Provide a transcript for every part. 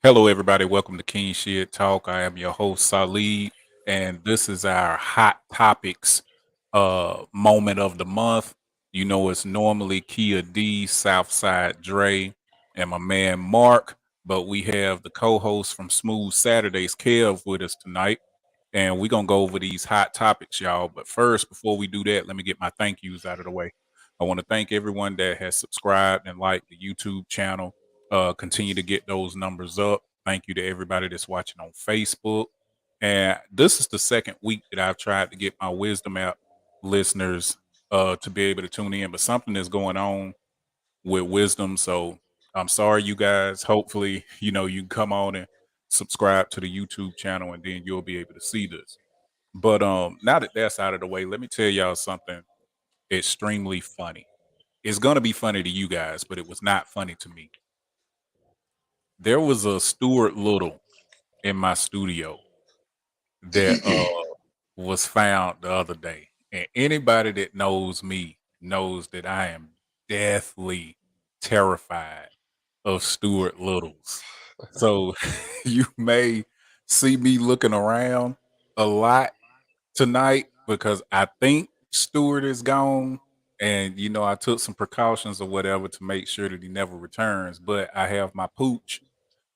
Hello, everybody. Welcome to King Shit Talk. I am your host, Salid, and this is our hot topics moment of the month. You know, it's normally Kia D, Southside Dre, and my man Mark, but we have the co-host from Smooth Saturdays, Kev, with us tonight, and we're gonna go over these hot topics, y'all. But first, before we do that, let me get my thank yous out of the way. I want to thank everyone that has subscribed and liked the YouTube channel. Continue to get those numbers up. Thank you to everybody that's watching on Facebook. And this is the second week that I've tried to get my Wisdom app listeners to be able to tune in, but something is going on with Wisdom. So I'm sorry, you guys. Hopefully, you can come on and subscribe to the YouTube channel, and then you'll be able to see this. But now that that's out of the way, let me tell y'all something extremely funny. It's gonna be funny to you guys, but it was not funny to me. There was a Stuart Little in my studio that was found the other day. And anybody that knows me knows that I am deathly terrified of Stuart Littles. So you may see me looking around a lot tonight because I think Stuart is gone. And I took some precautions or whatever to make sure that he never returns. But I have my pooch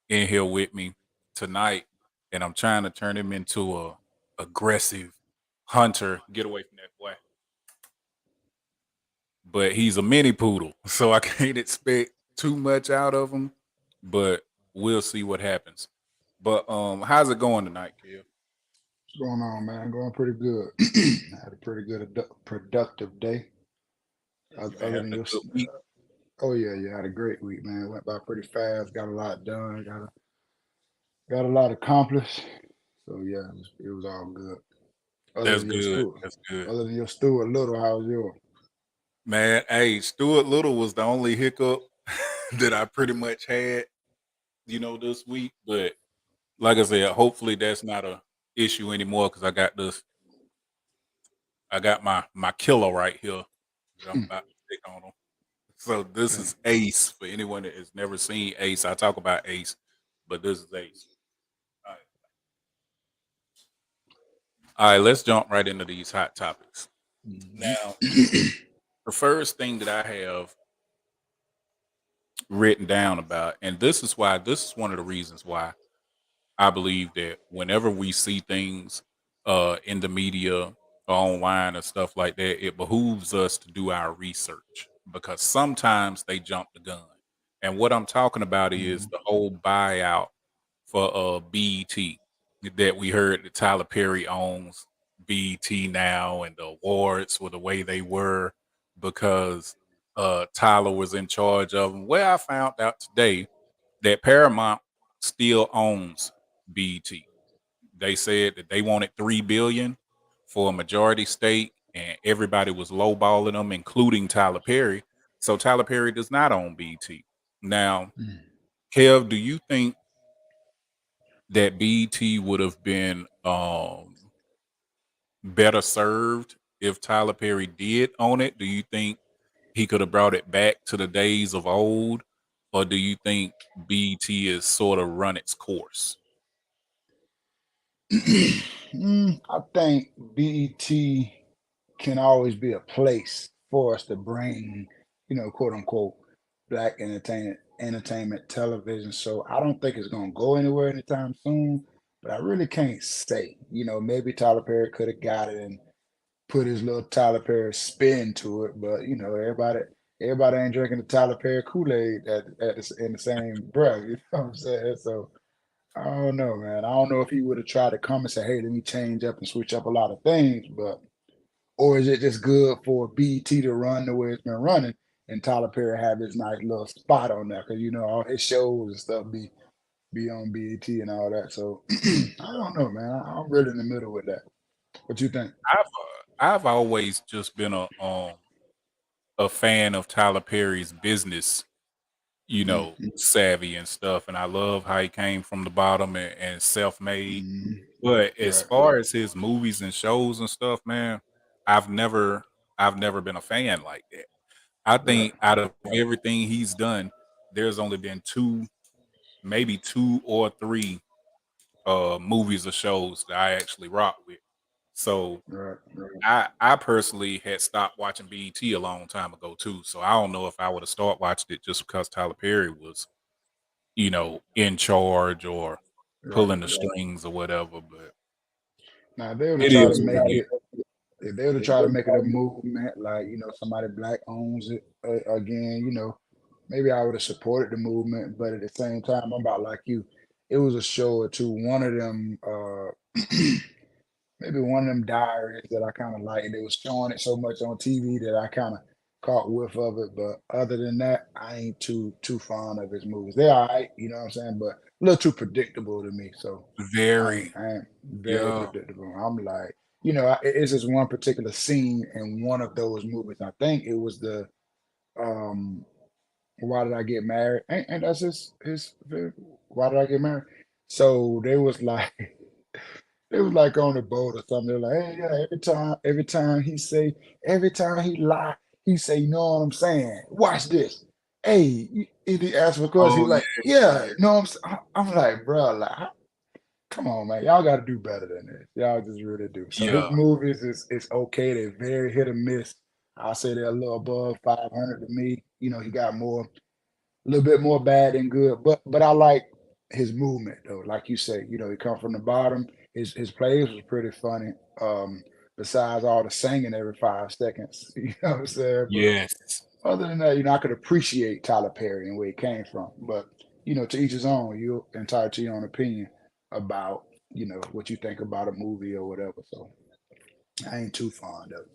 in here with me tonight, and I'm trying to turn him into a aggressive hunter. Get away from that boy. But he's a mini poodle, so I can't expect too much out of him. But we'll see what happens. But how's it going tonight, Kev? What's going on, man? Going pretty good. Had a pretty good, productive day. You've been Other having than a your, good week. oh yeah, yeah, had a great week, man. Went by pretty fast. Got a lot done. Got a lot accomplished. So yeah, it was all good. Other That's than your good. Stewart, That's good. other than your Stewart Little, how's yours? Man, hey, Stuart Little was the only hiccup that I pretty much had, this week. But like I said, hopefully that's not a issue anymore because I got my killer right here that I'm about to pick on him. So this Okay. is Ace for anyone that has never seen Ace. I talk about Ace, but this is Ace. All right, all right, let's jump right into these hot topics. Mhm. Now, the first thing that I have written down about, and this is one of the reasons why I believe that whenever we see things in the media or online and stuff like that, it behooves us to do our research because sometimes they jump the gun. And what I'm talking about is Mhm. the whole buyout for BET that we heard that Tyler Perry owns BET now, and the awards were the way they were because Tyler was in charge of them. Well, I found out today that Paramount still owns BET. They said that they wanted 3 billion for a majority stake, and everybody was lowballing them, including Tyler Perry. So Tyler Perry does not own BET. Now, Mhm. Kev, do you think that BET would have been better served if Tyler Perry did own it? Do you think he could have brought it back to the days of old, or do you think BET is sort of run its course? I think BET can always be a place for us to bring, quote unquote, black entertainment television. So I don't think it's gonna go anywhere anytime soon. But I really can't say. Maybe Tyler Perry could have got it and put his little Tyler Perry spin to it. But everybody ain't drinking the Tyler Perry Kool Aid in the same breath. You know what I'm saying? So I don't know, man. I don't know if he would have tried to come and say, "Hey, let me change up and switch up a lot of things," but or is it just good for BT to run the way it's been running and Tyler Perry have his nice little spot on there? Because all his shows and stuff be on BET and all that. So I don't know, man. I'm really in the middle with that. What you think? I've always just been a fan of Tyler Perry's business, Mm-hmm. savvy and stuff, and I love how he came from the bottom and self-made. Mm-hmm. But as Right. far as his movies and shows and stuff, man, I've never I've never been a fan like that. I Right. think out of everything he's done, there's only been two maybe 2 or 3 movies or shows that I actually rock with. So Right, right. I personally had stopped watching BET a long time ago too. So I don't know if I would have started watching it just because Tyler Perry was, in charge or Right. pulling the strings or whatever. But Now, if they were to it try to is what make it is. it, if they were to try to make it a movement, like somebody black owns it again, maybe I would have supported the movement. But at the same time, I'm about like you. It was a show or two. One of them, maybe one of them diaries that I kind of liked. They was showing it so much on TV that I kind of caught whiff of it. But other than that, I ain't too fond of his movies. They're all right, you know what I'm saying, but a little too predictable to me. So Very, I ain't very yeah, predictable. I'm like, it's just one particular scene in one of those movies. I think it was the um Why Did I Get Married? And that's his Why Did I Get Married? So they was like it was like on the boat or something. They're like, hey, yeah, every time he lie, he say, you know what I'm saying? Watch this. Hey, he asked for a question. oh He like, yeah, you know what I'm like, bro, like, come on, man, y'all got to do better than this. Y'all just really do. So his yeah, movies is okay. They're very hit or miss. I'll say they're a little above 500 to me. He got a little bit more bad than good. But I like his movement though. Like you say, he come from the bottom. His plays was pretty funny. Besides all the singing every 5 seconds, you know what I'm saying? But yes, other than that, I could appreciate Tyler Perry and where he came from. But to each his own. You're entitled to your own opinion about what you think about a movie or whatever. So I ain't too fond of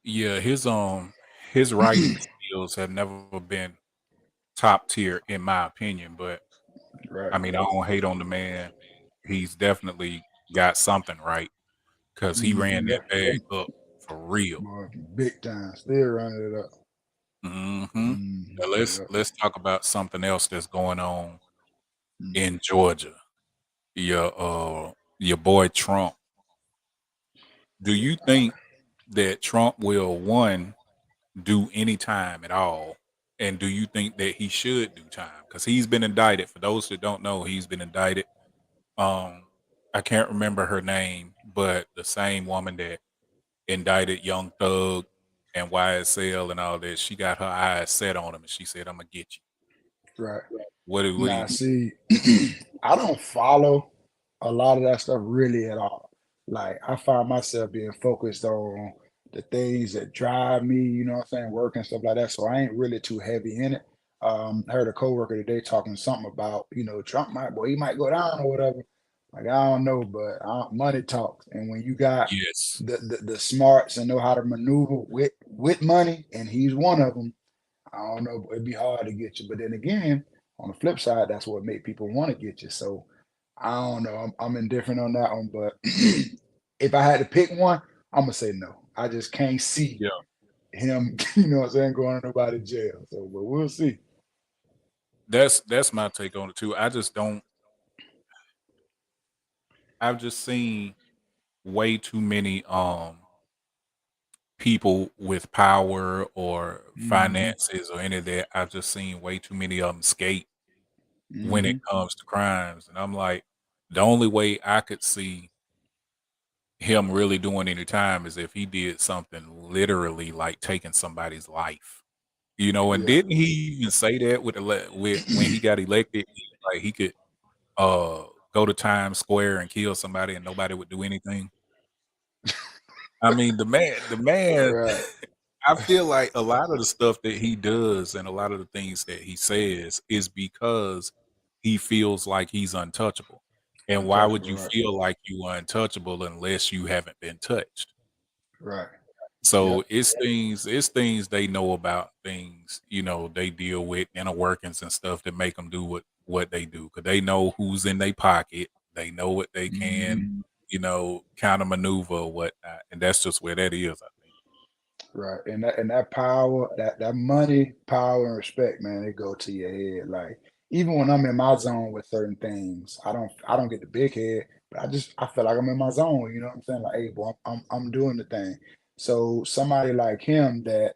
yeah. His writing it. skills have never been top tier in my opinion. But Right. I mean, I don't hate on the man. He's definitely got something right because he ran Hmm. that bag up for real. Boy, big time. Still running it up. Hmm. Hmm. Now Yep. let's talk about something else that's going on Mm. in Georgia. Your boy Trump. Do you think that Trump will one do any time at all? And do you think that he should do time? Because he's been indicted. For those that don't know, he's been indicted. Um, I can't remember her name, but the same woman that indicted Young Thug and YSL and all that, she got her eyes set on him and she said, I'm gonna get you. Right. What do you Now, see, I don't follow a lot of that stuff really at all. Like, I find myself being focused on the things that drive me, you know what I'm saying, work and stuff like that. So I ain't really too heavy in it. I heard a coworker today talking something about, Trump he might go down or whatever. Like, I don't know, but money talks. And when you got yes. the smarts and know how to maneuver with money, and he's one of them, I don't know, it'd be hard to get you. But then again, on the flip side, that's what make people want to get you. So I don't know. I'm indifferent on that one. But if I had to pick one, I'm gonna say no. I just can't see Yeah. him, what I'm saying, going to nobody jail. So, but we'll see. That's my take on it too. I just don't I've just seen way too many people with power or Hmm. finances or any of that. I've just seen way too many of them skate when it Hmm. comes to crimes. And I'm like, the only way I could see him really doing any time is if he did something literally like taking somebody's life. And Yeah. didn't he even say that with when he got elected, like he could uh go to Times Square and kill somebody and nobody would do anything? I mean, the man Right. I feel like a lot of the stuff that he does and a lot of the things that he says is because he feels like he's untouchable. And why would Untouchable. you Right. feel like you are untouchable unless you haven't been touched? Right. So Yep. it's things they know about things, they deal with inner workings and stuff that make them do what they do. Cause they know who's in their pocket. They know what they can, Hmm. kind of maneuver or whatnot. And that's just where that is, I think. Right. And that power, that money, power, and respect, man, they go to your head. Like even when I'm in my zone with certain things, I don't get the big head, but I feel like I'm in my zone. You know what I'm saying? Like, hey, boy, I'm doing the thing. So somebody like him that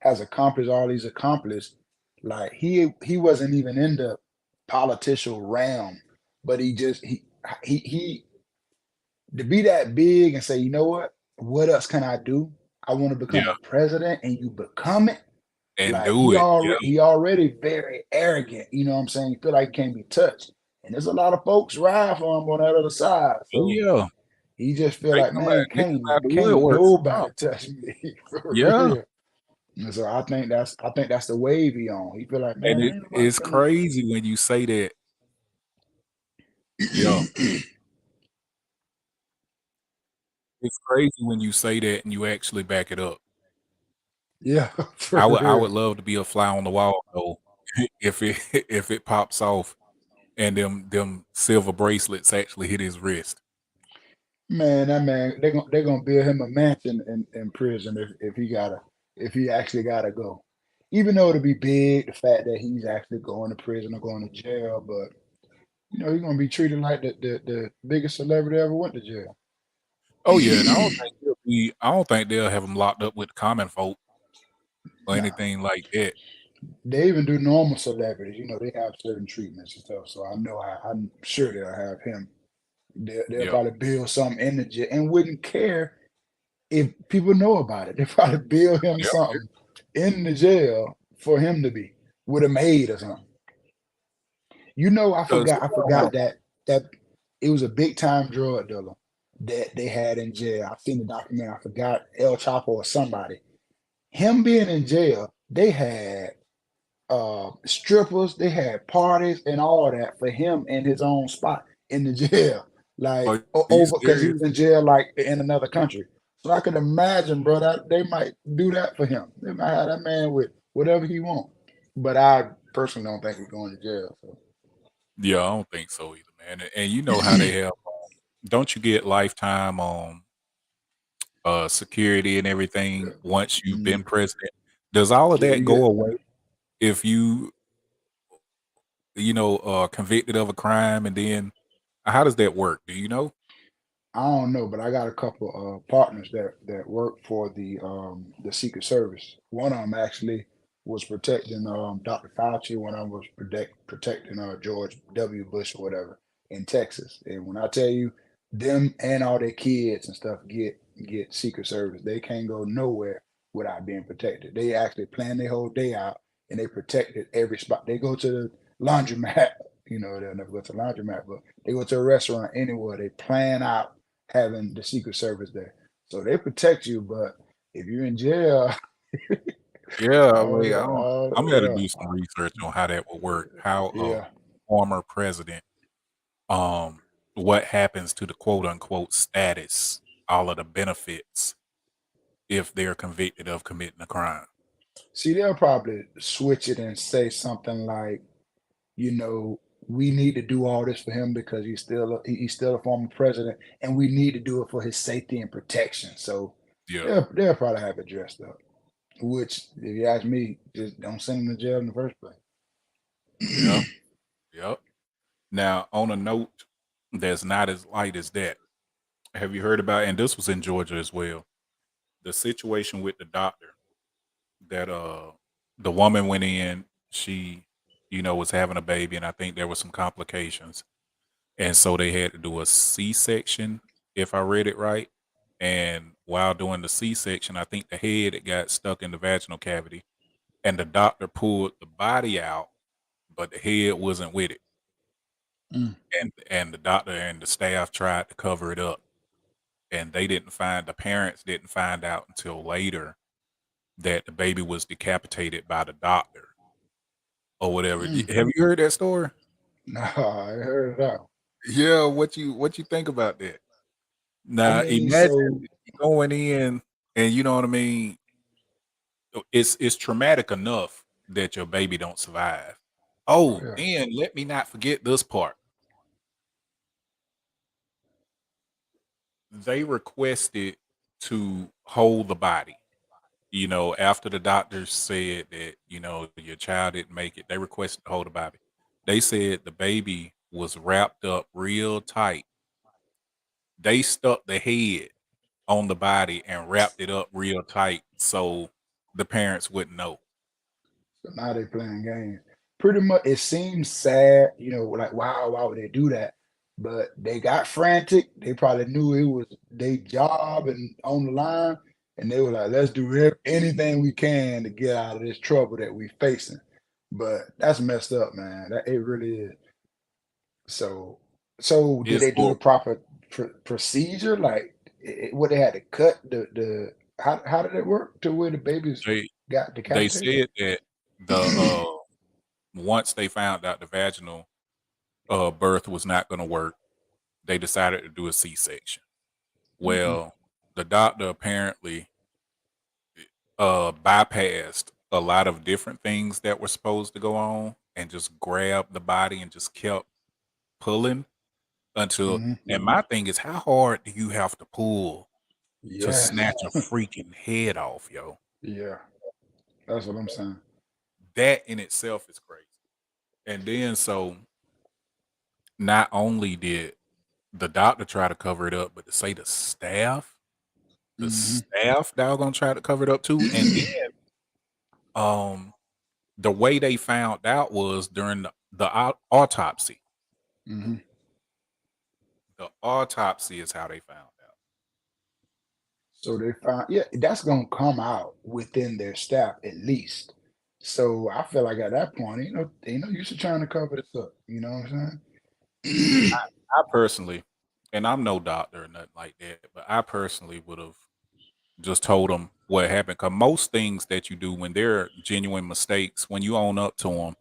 has accomplished all he's accomplished, like he wasn't even in the political realm, but he to be that big and say, you know what else can I do? I want to become Yeah, a president, and you become it. and Like do it. Yeah. he already very arrogant. You know what I'm saying? He feel like he can't be touched, and there's a lot of folks ride for him on that other side. Oh, So yeah. he just feel like, man, They come out the can't woodwork for nobody Trump. touch me for Yeah, real. And so I think that's the wave he on. He feel like, and man, ain't nobody it's finna. crazy when you say that. Yeah, it's crazy when you say that and you actually back it up. Yeah, for I would real. love to be a fly on the wall though, if it if it pops off and them silver bracelets actually hit his wrist. Man, that man, they're gonna build him a mansion in prison if he gotta if he actually gotta go. Even though it'll be big, the fact that he's actually going to prison or going to jail, but he's gonna be treated like the biggest celebrity ever went to jail. Oh yeah, and I don't think they'll have him locked up with the common folk or Nah, anything like that. they even do normal celebrities. They have certain treatments and stuff. So I'm sure they'll have him. They'll Yep. probably build something in the jail and wouldn't care if people know about it. They probably build him Yep. something in the jail for him to be with a maid or something. Because I forgot that it was a big time drug dealer that they had in jail. I seen the documentary. I forgot El Chapo or somebody. Him being in jail, they had strippers, they had parties and all that for him in his own spot in the jail. Like are you over because he serious? was in jail like in another country. So I could imagine, bro, that they might do that for him. They might have that man with whatever he want. But I personally don't think he's going to jail. So Yeah, I don't think so either, man. And you know how they have don't you get lifetime security and everything once you've been mm, president? Does all of yeah, that you go get. away if convicted of a crime and then how does that work? Do you know? I don't know, but I got a couple of partners that work for the Secret Service. One of them actually was protecting Dr. Fauci. One of them was protecting George W. Bush or whatever in Texas. And when I tell you, them and all their kids and stuff get Secret Service. They can't go nowhere without being protected. They actually plan their whole day out and they protected every spot. They go to the laundromat. They'll never go to the laundromat, but they go to a restaurant anywhere. They plan out having the Secret Service there. So they protect you, but if you're in jail, Yeah, I mean, I'm gonna yeah, do some research on how that would work. How a yeah. former president, um, what happens to the quote unquote status, all of the benefits if they're convicted of committing a crime. See, they'll probably switch it and say something like, we need to do all this for him because he's still a former president, and we need to do it for his safety and protection. So Yeah. they'll probably have it dressed up. Which, if you ask me, just don't send him to jail in the first place. Yeah. Yep. Now, on a note that's not as light as that, have you heard about, and this was in Georgia as well, the situation with the doctor that the woman went in, she, was having a baby, and I think there were some complications. And so they had to do a C-section, if I read it right. And while doing the C-section, I think the head it got stuck in the vaginal cavity, and the doctor pulled the body out, but the head wasn't with it. Mm. And the doctor and the staff tried to cover it up, and the parents didn't find out until later that the baby was decapitated by the doctor or whatever. Mm. Have you heard that story? No, I heard it out. Yeah, what you think about that? I Now mean, imagine so going in and you know what I mean. It's traumatic enough that your baby don't survive. oh Oh, yeah. and let me not forget this part. They requested to hold the body. After the doctors said that, your child didn't make it, they requested to hold the baby. They said the baby was wrapped up real tight. They stuck the head on the body and wrapped it up real tight so the parents wouldn't know. So now they playing games. pretty much it seems sad, like wow, why would they do that? But they got frantic. They probably knew it was their job and on the line, and they were like, "Let's do anything we can to get out of this trouble that we facing." But that's messed up, man. That it really is. So, so did It's they do the horrible. proper procedure? Like, what they had to cut the how did it work to where the babies They got they decapitated? said that the once they found out the vaginal birth was not going to work, they decided to do a C-section. Hmm. Well, the doctor apparently bypassed a lot of different things that were supposed to go on and just grabbed the body and just kept pulling until. Hmm. And my thing is, how hard do you have to pull to Yes. snatch a freaking head off, yo? Yeah, that's what I'm saying. That in itself is crazy. And then so not only did the doctor try to cover it up, but to say the Hmm. staff doggone try to cover it up too. And then um the way they found out was during the autopsy. Hmm. The autopsy is how they found out. So they found, yeah, that's gonna come out within their staff at least. So I feel like at that point, ain't no use of trying to cover this up. You know what I'm saying? I personally, and I'm no doctor or nothing like that, but I personally would have just told them what happened. Because most things that you do when they're genuine mistakes, when you own up to them,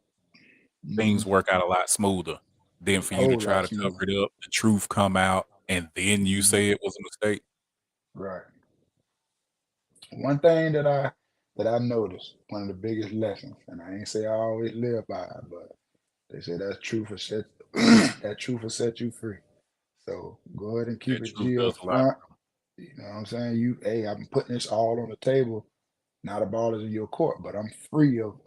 Hmm. things work out a lot smoother than for you to Whole try lot to cover smoother. it up, the truth come out, and then you Hmm. say it was a mistake. Right. One thing that I noticed, one of the biggest lessons, and I ain't say I always live by it, but they say that truth will set that truth will set you free. So go ahead and keep That it truth G up does a lot. front. You know what I'm saying? Hey, I'm putting this all on the table. Now the ball is in your court, but I'm free of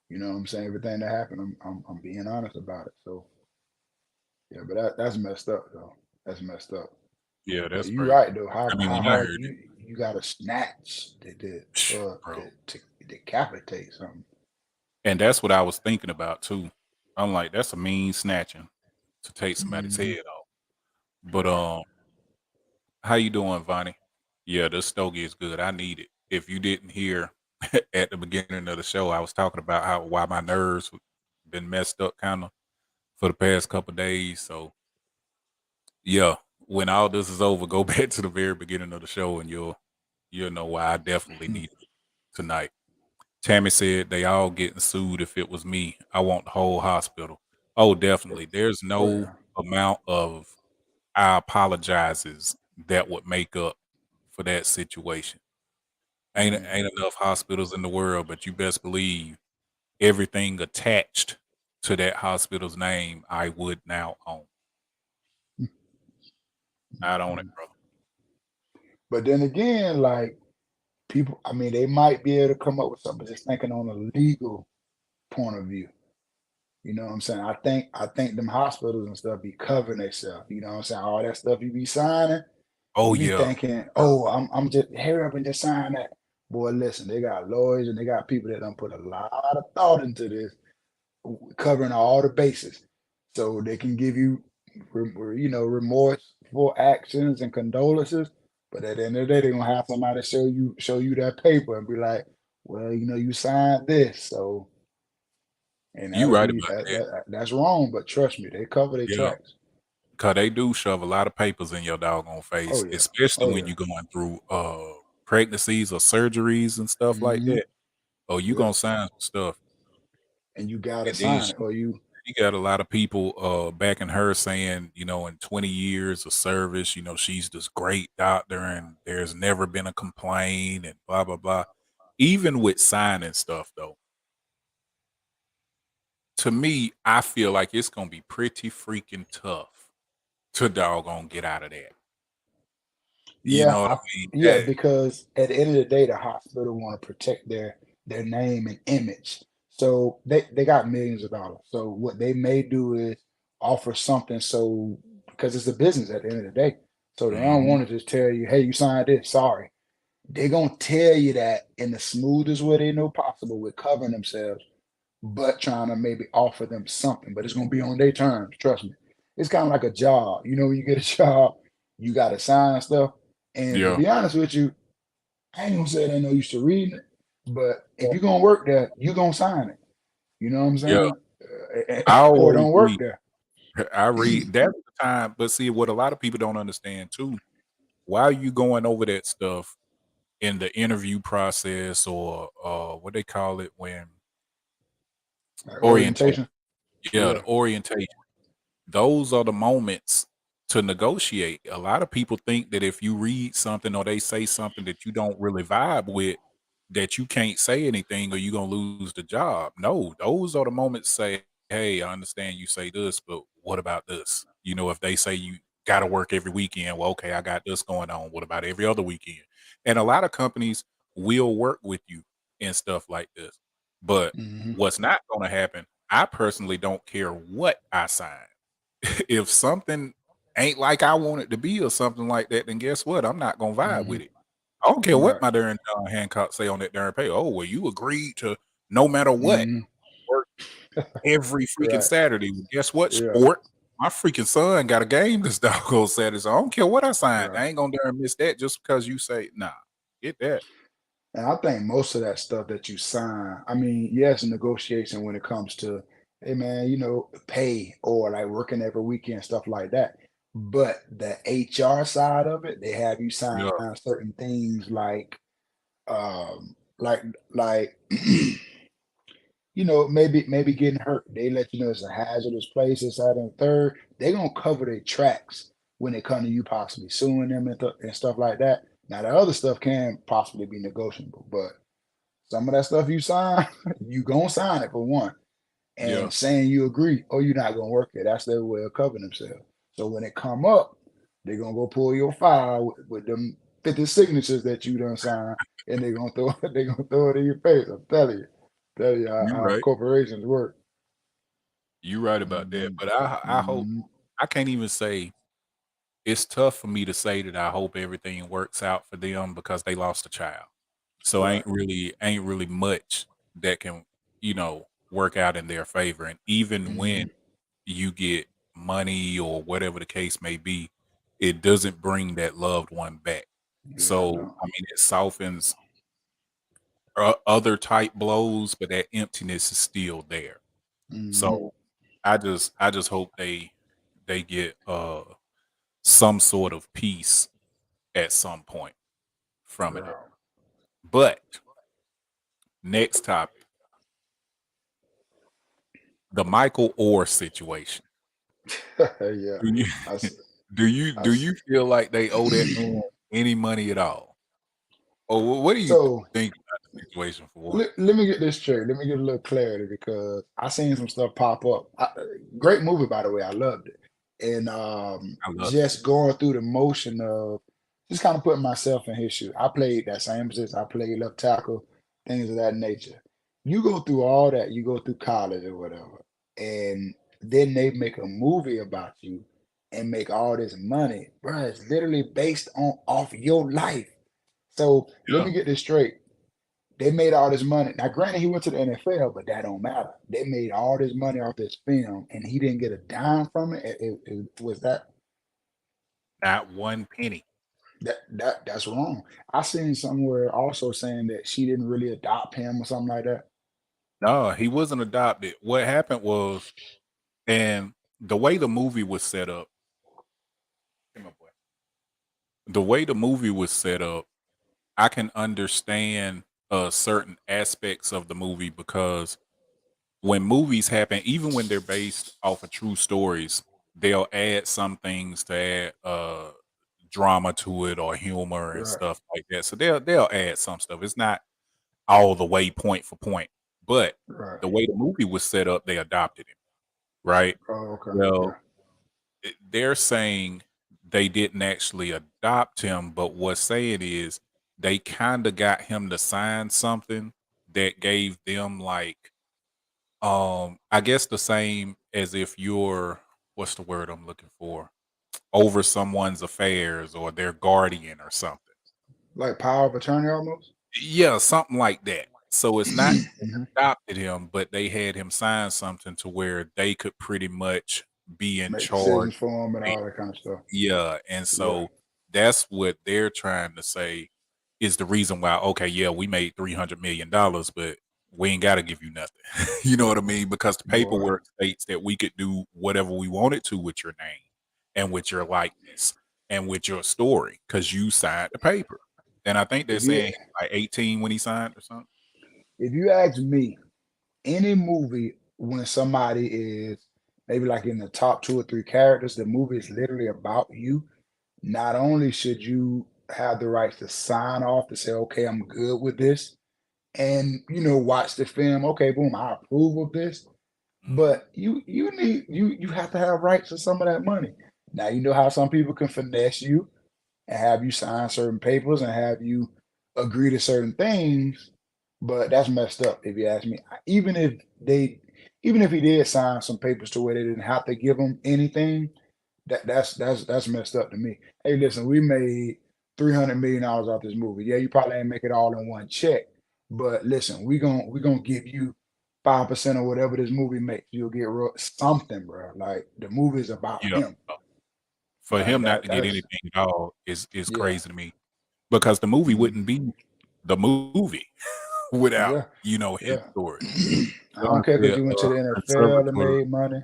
you know what I'm saying, everything that happened. I'm being honest about it. So yeah, but that's messed up though. That's messed up. Yeah, But that's you're crazy. right though. I mean, How when I hard heard it, you gotta snatch bro, to decapitate something. and that's what I was thinking about too. I'm like, that's a mean snatching to take somebody's Hmm. head off. But Right. how you doing, Vonnie? Yeah, this stogie is good. I need it. If you didn't hear at the beginning of the show, I was talking about how why my nerves been messed up kind of for the past couple days. So yeah, when all this is over, go back to the very beginning of the show, and you'll know why I definitely need it tonight. Tammy said they all getting sued. If it was me, I want the whole hospital. Oh, definitely. There's Oh no yeah. amount of I apologizes that would make up for that situation. Hmm. Ain't enough hospitals in the world, but you best believe everything attached to that hospital's name I would now own. I own it, brother. But then again, like people, I mean, they might be able to come up with something just thinking on a legal point of view. You know what I'm saying? I think them hospitals and stuff be covering themselves. You know what I'm saying? All that stuff you be signing, Oh you be yeah. thinking, oh, I'm just hurry up and just sign that. Boy, listen, they got lawyers and they got people that don't put a lot of thought into this, covering all the bases, so they can give you, remorse for actions and condolences. But at the end of the day, they're gonna have somebody show you that paper and be like, well, you signed this, so and You that'll right be about that. that's wrong. But trust me, they cover their Yeah. tracks. 'Cause they do shove a lot of papers in your doggone Oh face, yeah, especially oh when yeah. you're going through pregnancies or surgeries and stuff like Hmm. that. Oh, you Yeah, gonna sign some stuff. and you gotta And then sign it, or you. she got a lot of people backing her saying, in 20 years of service, she's this great doctor and there's never been a complaint and blah blah blah. Even with signing stuff though, to me, I feel like it's gonna be pretty freaking tough to doggone get out of that. You Yeah, know what I mean? yeah, because at the end of the day, the hospital want to protect their name and image. So they got millions of dollars. So what they may do is offer something, so because it's a business at the end of the day. So they don't Mhm. want to just tell you, hey, you signed this, sorry. They're gonna tell you that in the smoothest way they know possible with covering themselves. but trying to maybe offer them something, but it's gonna be on their terms. Trust me. It's kind of like a job. You know, when you get a job, you got to sign stuff. And to Yeah. be honest with you, I ain't gonna say it ain't no use to reading it, but if you're gonna work there, you're gonna sign it. You know what I'm Yeah. saying? I Or always don't work read. there. I read that's the time, but see what a lot of people don't understand too. Why are you going over that stuff in the interview process or what they call it when Like orientation? orientation. Yeah, the Yeah. orientation. Those are the moments to negotiate. A lot of people think that if you read something or they say something that you don't really vibe with, that you can't say anything or you're gonna lose the job. No, those are the moments say, hey, I understand you say this, but what about this? You know, if they say you gotta work every weekend, well, okay, I got this going on. What about every other weekend? And a lot of companies will work with you and stuff like this. But Hmm. what's not gonna happen, I personally don't care what I sign. If something ain't like I want it to be or something like that, then guess what? I'm not gonna vibe Hmm. with it. I don't care what Right. my darn John Hancock say on that darn pay. Oh, well, you agreed to no matter what Hmm. work every freaking Right. Saturday. Well, guess what, Yeah. sport? My freaking son got a game this doggone Saturday. So I don't care what I signed. Right. I ain't gonna darn miss that just because you say, nah, get that. And I think most of that stuff that you sign, I mean, yes, negotiation when it comes to, hey man, pay or like working every weekend, stuff like that. But the HR side of it, they have you sign Yeah, certain things um, like like maybe getting hurt. They let you know it's a hazardous place, this, that, and the third. They're gonna cover their tracks when it comes to you possibly suing them and stuff like that. Now the other stuff can possibly be negotiable, but some of that stuff you sign, you gonna sign it for one. yeah. And saying you agree or you're not gonna work it. That's their way of covering themselves. So when it come up, they're gonna go pull your file with them 50 signatures that you done signed, and they're gonna throw they're gonna throw it in your face. I'm telling you. Tell you You how right. corporations work. You right about that. Mhm. But I hope Mhm. I can't even say it's tough for me to say that I hope everything works out for them because they lost a child. So Right. ain't really much that can, work out in their favor. And even when Mhm. you get money or whatever the case may be, it doesn't bring that loved one back. Yeah, I So know. I mean, it softens other type blows, but that emptiness is still there. Mhm. So I just hope they get some sort of peace at some point from it Right. all. But next topic, the Michael Orr situation. Yeah. Do you I, s- do you I do s- you feel like they owe that man any money at all? Or what do you so think about the situation for one? let me get this straight. Let me get a little clarity because I seen some stuff pop up. Great movie, by the way. I loved it. And I love it. just going through the motion of just kind of putting myself in his shoes. I played that same position. I played left tackle, things of that nature. You go through all that. You go through college or whatever, and then they make a movie about you and make all this money, bro. It's literally based on off your life. So let Yeah. me get this straight. They made all this money. Now, granted, he went to the NFL, but that don't matter. They made all this money off this film, and he didn't get a dime from it. Was Not one penny. that's wrong. I seen somewhere also saying that she didn't really adopt him or something like that. No, he wasn't adopted. What happened was, and the way the movie was set up, come on, boy. The way the movie was set up, I can understand certain aspects of the movie because when movies happen, even when they're based off of true stories, they'll add some things to add drama to it or humor and Right, stuff like that. So they'll add some stuff. It's not all the way point for point, but right. the way the movie was set up, they adopted him, right? Oh, okay, okay. Well, they're saying they didn't actually adopt him, but what's saying is they kind of got him to sign something that gave them like I guess the same as if you're what's the word I'm looking for? Over someone's affairs or their guardian or something. Like power of attorney almost. Yeah, something like that. So it's not they Mhm. adopted him, but they had him sign something to where they could pretty much be in Make charge. decisions for them and all that kind of stuff. Yeah, and Yeah. so that's what they're trying to say is the reason why, okay, yeah, we made $300 million, but we ain't gotta give you nothing. You know what I mean? Because the Boy. paperwork states that we could do whatever we wanted to with your name and with your likeness and with your story because you signed the paper. And I think they're If you saying he was like 18 when he signed or something. if you ask me, any movie when somebody is maybe like in the top 2 or 3 characters, the movie is literally about you. Not only should you have the rights to sign off to say, "Okay, I'm good with this," and, watch the film, "Okay, boom, I approve of this," Mhm. but you have to have rights to some of that money. Now, you know how some people can finesse you and have you sign certain papers and have you agree to certain things, but that's messed up if you ask me. They even if he did sign some papers to where they didn't have to give him anything, that's messed up to me. Hey, listen, we made $300 million off this movie. Yeah, you probably ain't make it all in one check, but listen, we gonna give you 5% or whatever this movie makes. You'll get something, bro. Like the movie is about Yeah. him. For him not to get That's anything at all is yeah, crazy to me because the movie mhm, wouldn't be the movie without, yeah, his yeah. story. I don't John care because said, you went to the NFL and conservator made money.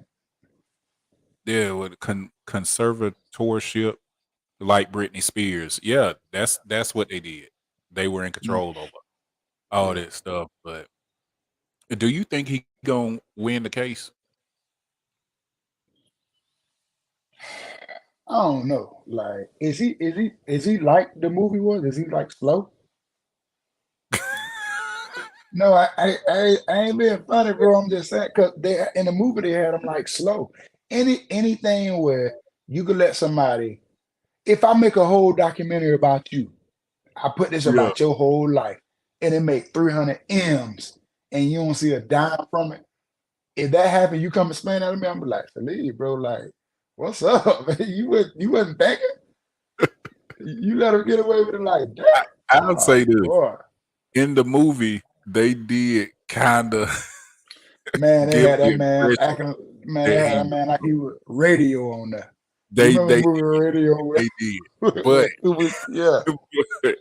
yeah, with conservatorship like Britney Spears. Yeah, that's what they did. They were in Mm, control over all yeah. that stuff, but do you think he gonna win the case? I don't know. Like, is he like the movie was? Is he like slow? No, I ain't being funny, bro. I'm just saying because they in the movie they had him like slow. Anything where you could let somebody. If I make a whole documentary about you, I put this Yeah. about your whole life, and it make 300 M's, and you don't see a dime from it. If that happened, you come explain that to me. I'm be like, Salih, bro, like, what's up? You wasn't thinking. You let him get away with it like I that. I'll Oh say this, boy, in the movie, they did kinda man, they give had that the man impression acting. Man, they that had he that was man like he slow. was radio on there. You They remember the they movie Radio they did, but with yeah. but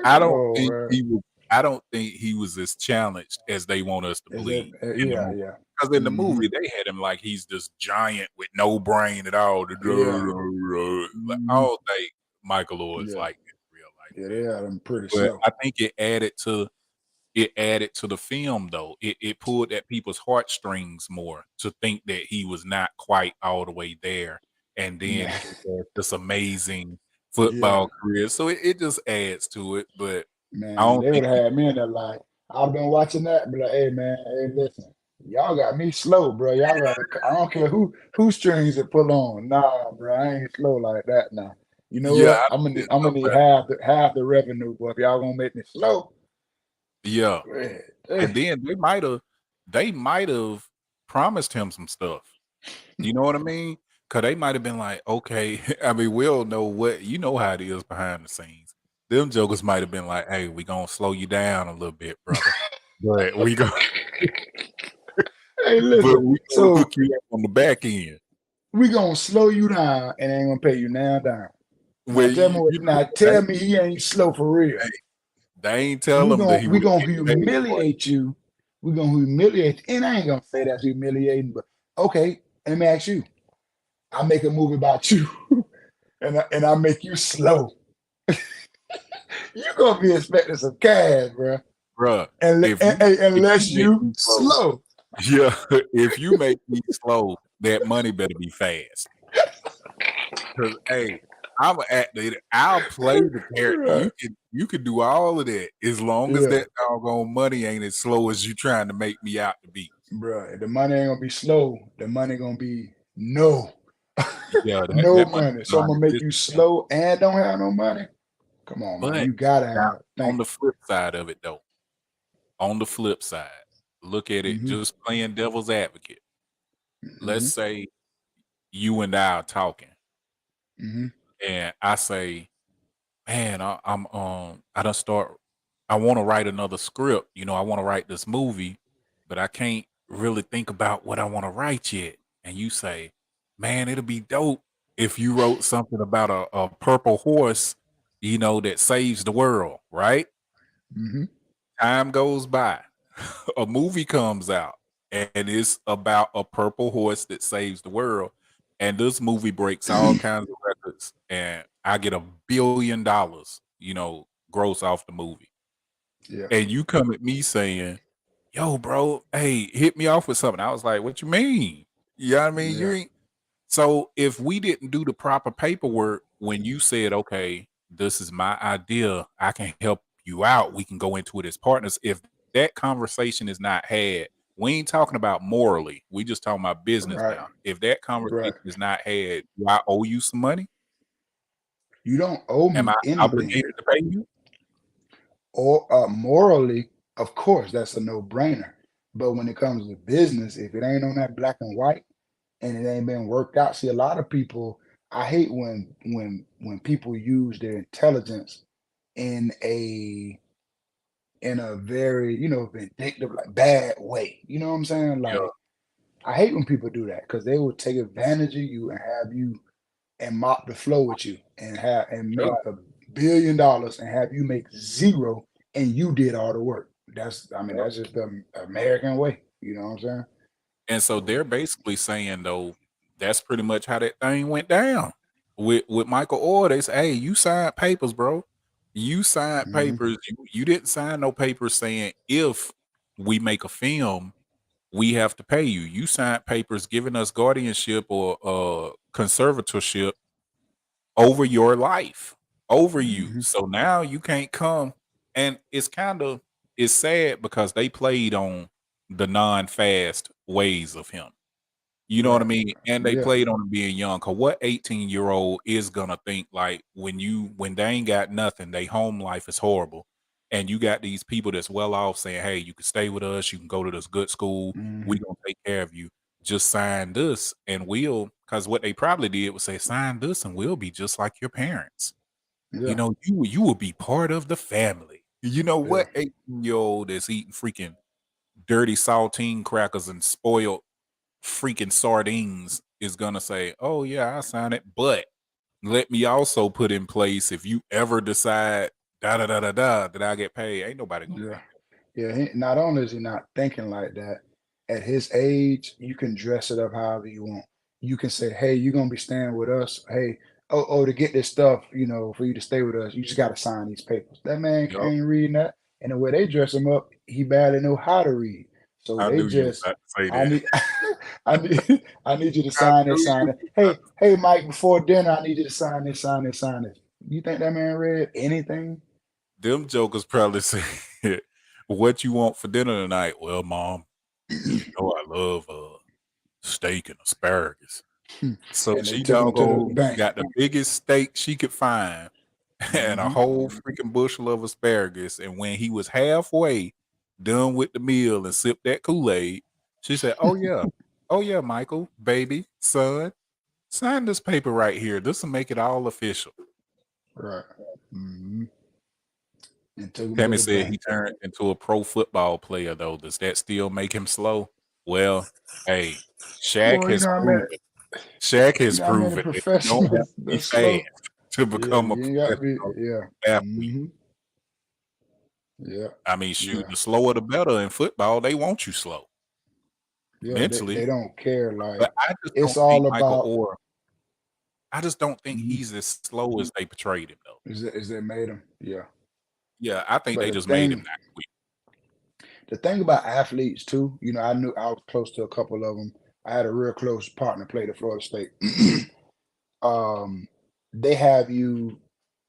I don't Oh think man, he was I don't think he was as challenged as they want us to is that believe in the yeah, movie. yeah. Because in the Hmm. movie, they had him like he's this giant with no brain at all. Yeah. Like, I Hmm. don't think Michael Orr is Yeah. like that in real life, Yeah, they man. had him pretty But slow. I think it added to the film though. It pulled at people's heartstrings more to think that he was not quite all the way there, and then Man, he had this amazing yeah. football career. So it just adds to it, but I Man, don't they would think have he had me in there like, I'd been watching that and be like, hey man, hey listen, y'all got me slow, bro. Y'all got I don't care who strings it pull on. Nah, bro, I ain't slow like that now. You know yeah, what? I I'm gonna need, think I'm so, gonna need but half the revenue, but if y'all gonna make me slow, yeah. man, And hey. then they might have promised him some stuff. You know what I mean? Cause they might have been like, okay, I mean, we all know what you know how it is behind the scenes. Them jokers might have been like, hey, we gonna slow you down a little bit, brother. But we go Hey, but listen. we gonna hook So you up on the back end. we gonna slow you down and ain't gonna pay you now down. Where you know Now they tell me he ain't slow for real. hey, they ain't tell him that he We was gonna getting paid for it. humiliate you. We gonna humiliate, and I ain't gonna say that's humiliating, but okay. Let me ask you. I make a movie about you, and I make you slow. You gonna be expecting some cash, bro. Bruh, And, if you unless make you me slow, slow, yeah, if you make me slow, that money better be fast. 'Cause, hey, I'm an actor. I'll play the character. right? You can do all of that as long as Yeah, that doggone money ain't as slow as you trying to make me out to be. bro. The money ain't gonna be slow. The money gonna be no, Yeah, that no that money money. So I'm gonna make you non-existent. slow and don't have no money. Come on, man. But You gotta now have on think. the flip side of it though, on the flip side, look at it Hmm. just playing devil's advocate. Let's Hmm. say you and I are talking Hmm. and I say, "Man, I done start I want to write another script. I want to write this movie, but I can't really think about what I want to write yet. And you say, man, it'll be dope if you wrote something about a purple horse, that saves the world, right? Hmm. Time goes by, a movie comes out, and it's about a purple horse that saves the world. And this movie breaks all kinds of records, and I get $1 billion, gross off the movie. Yeah, And you come at me saying, yo, bro, hey, hit me off with something. I was like, what you mean? You know what I mean? You yeah, ain't so if we didn't do the proper paperwork when you said, okay, this is my idea, I can help you out, we can go into it as partners. If that conversation is not had, we ain't talking about morally. We just talking about business right, now. If that right. conversation is not had, do I owe you some money? You don't owe Am I me anything. obligated to pay you? Or morally, of course, that's a no-brainer. But when it comes to business, if it ain't on that black and white and it ain't been worked out, see a lot of people, I hate when people use their intelligence in a very, vindictive, like bad way. You know what I'm saying? Yeah. Like I hate when people do that because they will take advantage of you and have you and mop the flow with you and Yeah. make $1 billion and have you make zero and you did all the work. Yeah. That's just the American way. You know what I'm saying? And so So, they're basically saying though, that's pretty much how that thing went down. With Michael Orr, they say, hey, you signed papers, bro. You signed mhm, papers. You didn't sign no papers saying if we make a film, we have to pay you. You signed papers giving us guardianship or conservatorship over your life, over you. mhm, So now you can't come. And it's sad because they played on the non-fast ways of him. You know what I right. mean? And they Yeah. played on him being young. Cause what 18-year-old is gonna think like when they ain't got nothing, they home life is horrible. And you got these people that's well off saying, hey, you can stay with us, you can go to this good school, we Mhm. gonna take care of you. Just sign this and we'll because what they probably did was say, sign this and we'll be just like your parents. Yeah. You will be part of the family. You know Yeah. what 18-year-old that's eating freaking dirty saltine crackers and spoiled freaking sardines is gonna say, "Oh yeah, I sign it," but let me also put in place if you ever decide da da da da da that I get paid. Ain't nobody gonna Yeah. think that. Yeah, not only is he not thinking like that, at his age, you can dress it up however you want. You can say, "Hey, you're gonna be staying with us. Hey, to get this stuff, for you to stay with us, you just got to sign these papers." That man Yup, ain't reading that, and the way they dress him up, he barely know how to read. So I they knew you was just, about to say I that. need, I need, I need you to I sign knew this, sign you it. was about Hey, hey, Mike, before dinner, I need you to sign this, sign this, sign this. You think that man read anything? them jokers probably said, "What you want for dinner tonight?" Well, mom, you know I love steak and asparagus. So And they she took him to the doggone bank. got the biggest steak she could find and a Hmm. whole freaking bushel of asparagus. And when he was halfway done with the meal and sipped that Kool-Aid, she said, oh yeah, Michael, baby, son, sign this paper right here. This will make it all official." Right. Hmm. And took him to Tammy the said bank. he turned into a pro football player though. Does that still make him slow? Well, hey, Shaq Well, has proven. Shaq has how many proven that you don't have professionals to be that's fast slow? to Yeah, become a you ain't got to be. professional Yeah. athlete. Hmm. Yeah. I mean, shoot, Yeah. the slower the better in football. They want you slow Yeah. They mentally, don't care. Like but I just it's don't think all Michael about. Orr. I just don't think Mhm. he's as slow as they portrayed him, though. Is they made them? Yeah. Yeah, I think But they just made him not quick. the thing about athletes too, I knew I was close to a couple of them. I had a real close partner played at Florida State. um, they have you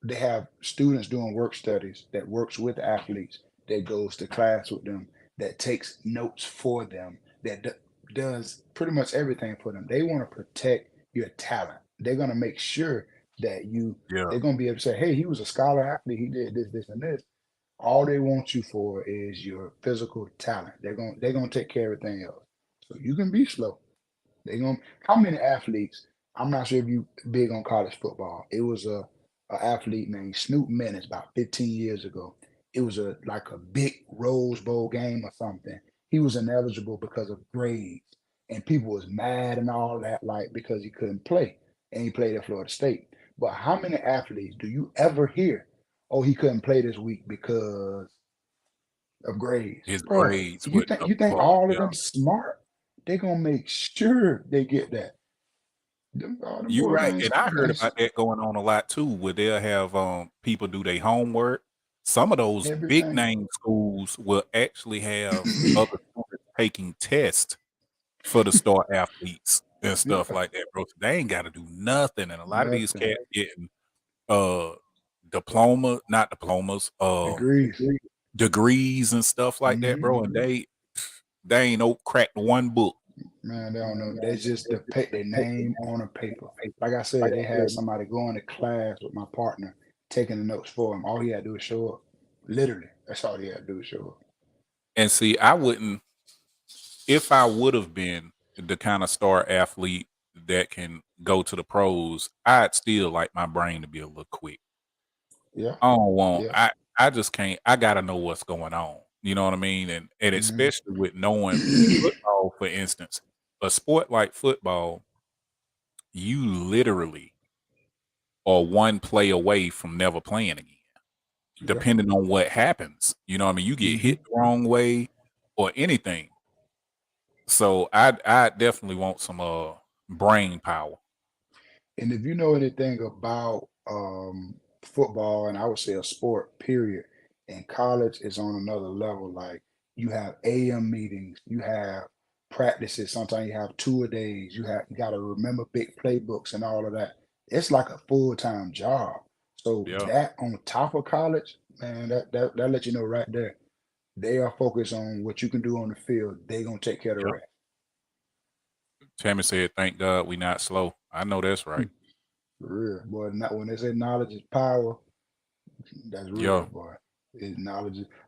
they have students doing work studies that works with athletes, that goes to class with them, that takes notes for them, that does pretty much everything for them. They want to protect your talent. They're going to make sure that Yeah, they're going to be able to say, hey, he was a scholar athlete, he did this, this, and this. All they want you for is your physical talent. They're gonna take care of everything else. So you can be slow. They going How many athletes? I'm not sure if you big on college football. It was a athlete named Snoop Menace about 15 years ago. it was like a big Rose Bowl game or something. He was ineligible because of grades, and people was mad and all that, like because he couldn't play, and he played at Florida State. But how many athletes do you ever hear? Oh, he couldn't play this week because of grades, His bro. grades You wasn't think up you to think par. all of Yeah. them smart? They gonna make sure they get that. All them You're boys right, and I heard ain't about that going on a lot too, where they'll have, people do their homework. Some of those big everything. name schools will actually have other students taking tests for the star athletes and stuff Yeah, like that, bro. So they ain't gotta do nothing, and a lot of these nothing. cats getting, uh, not diplomas, Degrees. degrees and stuff like that, Hmm. bro, and they ain't no cracked one book. Man, they don't know. They just depict their name on a paper. Like I said, they had somebody going to class with my partner, taking the notes for him. All he had to do was show up. Literally, that's all he had to do was show up. And see, I wouldn't if I would have been the kind of star athlete that can go to the pros, I'd still like my brain to be a little quick. Yeah, I don't want yeah. I just can't I gotta know what's going on. You know what I mean? And Hmm. especially with knowing football, for instance, a sport like football, you literally are one play away from never playing again, Yeah. depending on what happens. You know what I mean? You get Hmm. hit the wrong way or anything. So I definitely want some brain power. And if you know anything about football, and I would say a sport, period, and college is on another level. Like you have AM meetings, you have practices. Sometimes you have two-a-days. You got to remember big playbooks and all of that. It's like a full-time job. So Yeah. that on top of college, man, that lets you know right there. They are focused on what you can do on the field. They gonna take care of the Yep. rest. Tammy said, "Thank God we not slow." I know that's right. Hmm. For real, boy. Not when they say knowledge is power. That's real, Yeah, boy.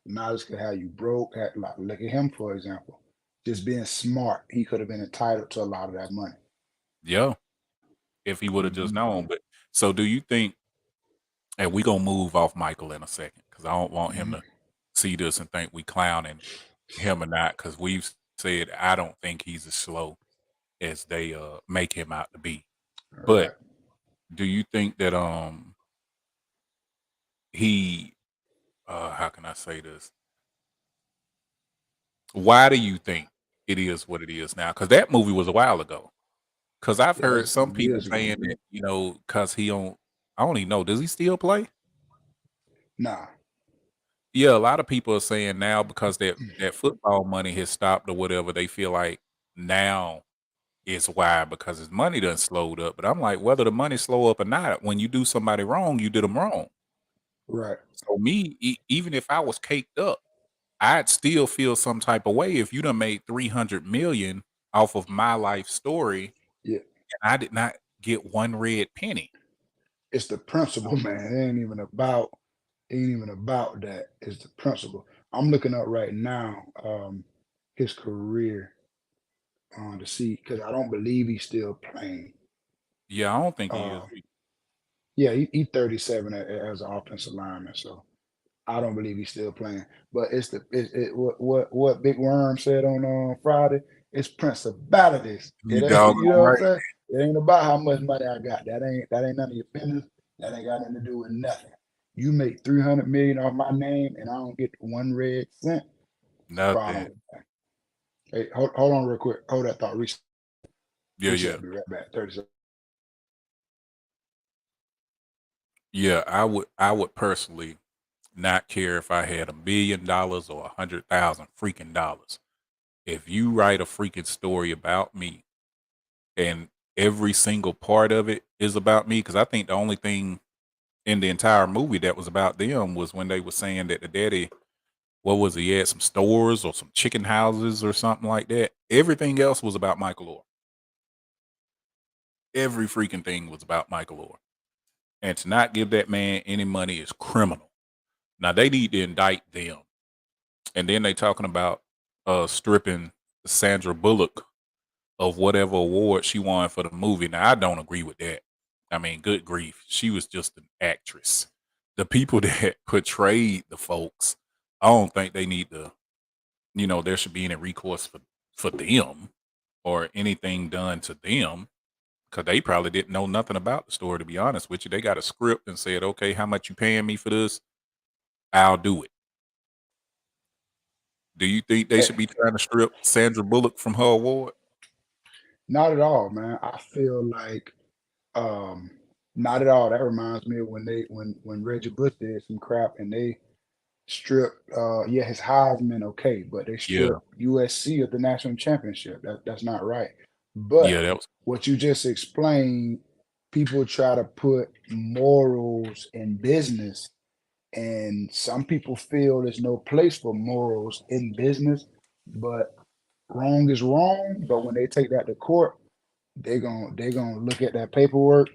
Knowledge could have you broke. Like, look at him, for example. Just being smart, he could have been entitled to a lot of that money. yeah. If he would have just Hmm. known. But so, do you think? And we gonna move off Michael in a second because I don't want him Hmm. to see this and think we clowning him or not. Because we've said I don't think he's as slow as they make him out to be. All But right. do you think that he how can I say this? Why do you think it is what it is now? Because that movie was a while ago. Because I've Yeah, heard that's some people years ago. saying that, because he don't I don't even know, does he still play? Nah. Yeah, a lot of people are saying now because that football money has stopped or whatever, they feel like now is why because his money done slowed up. But I'm like, whether the money slow up or not, when you do somebody wrong, you did them wrong. Right. So me, even if I was caked up, I'd still feel some type of way if you done made 300 million off of my life story Yeah. and I did not get one red penny. It's the principle, man. It ain't even about that. It's the principle. I'm looking up right now, his career to see because I don't believe he's still playing. Yeah, I don't think he is. Uh, yeah, he 37 as an offensive lineman, so I don't believe he's still playing. But what Big Worm said on Friday. It's principalities. It You ain't you doggone know what I'm right. saying. It ain't about how much money I got. That ain't none of your business. That ain't got nothing to do with nothing. You make 300 million off my name, and I don't get one red cent. Problem Nothing. with that. Hey, hold on real quick. Hold that thought. Yeah, yeah. Reset. Be right back. 30 seconds. Yeah, I would personally not care if I had $1 million or 100,000 freaking dollars. If you write a freaking story about me and every single part of it is about me, because I think the only thing in the entire movie that was about them was when they were saying that the daddy, what was he had some stores or some chicken houses or something like that. Everything else was about Michael Orr. Every freaking thing was about Michael Orr. And to not give that man any money is criminal. Now they need to indict them. And then they talking about stripping Sandra Bullock of whatever award she won for the movie. Now I don't agree with that. I mean, good grief. She was just an actress. the people that portrayed the folks, I don't think they need to, there should be any recourse for them or anything done to them because they probably didn't know nothing about the story. To be honest with you, they got a script and said, "Okay, how much you paying me for this? I'll do it." Do you think they Eh, should be trying to strip Sandra Bullock from her award? Not at all, man. I feel like um, not at all. That reminds me of when Reggie Bush did some crap and they stripped yeah, his Heisman, okay, but they Yeah, stripped USC of the national championship. That's not right. yeah, But that was what you just explained, people try to put morals in business, and some people feel there's no place for morals in business, but wrong is wrong. But when they take that to court, they gonna look at that paperwork,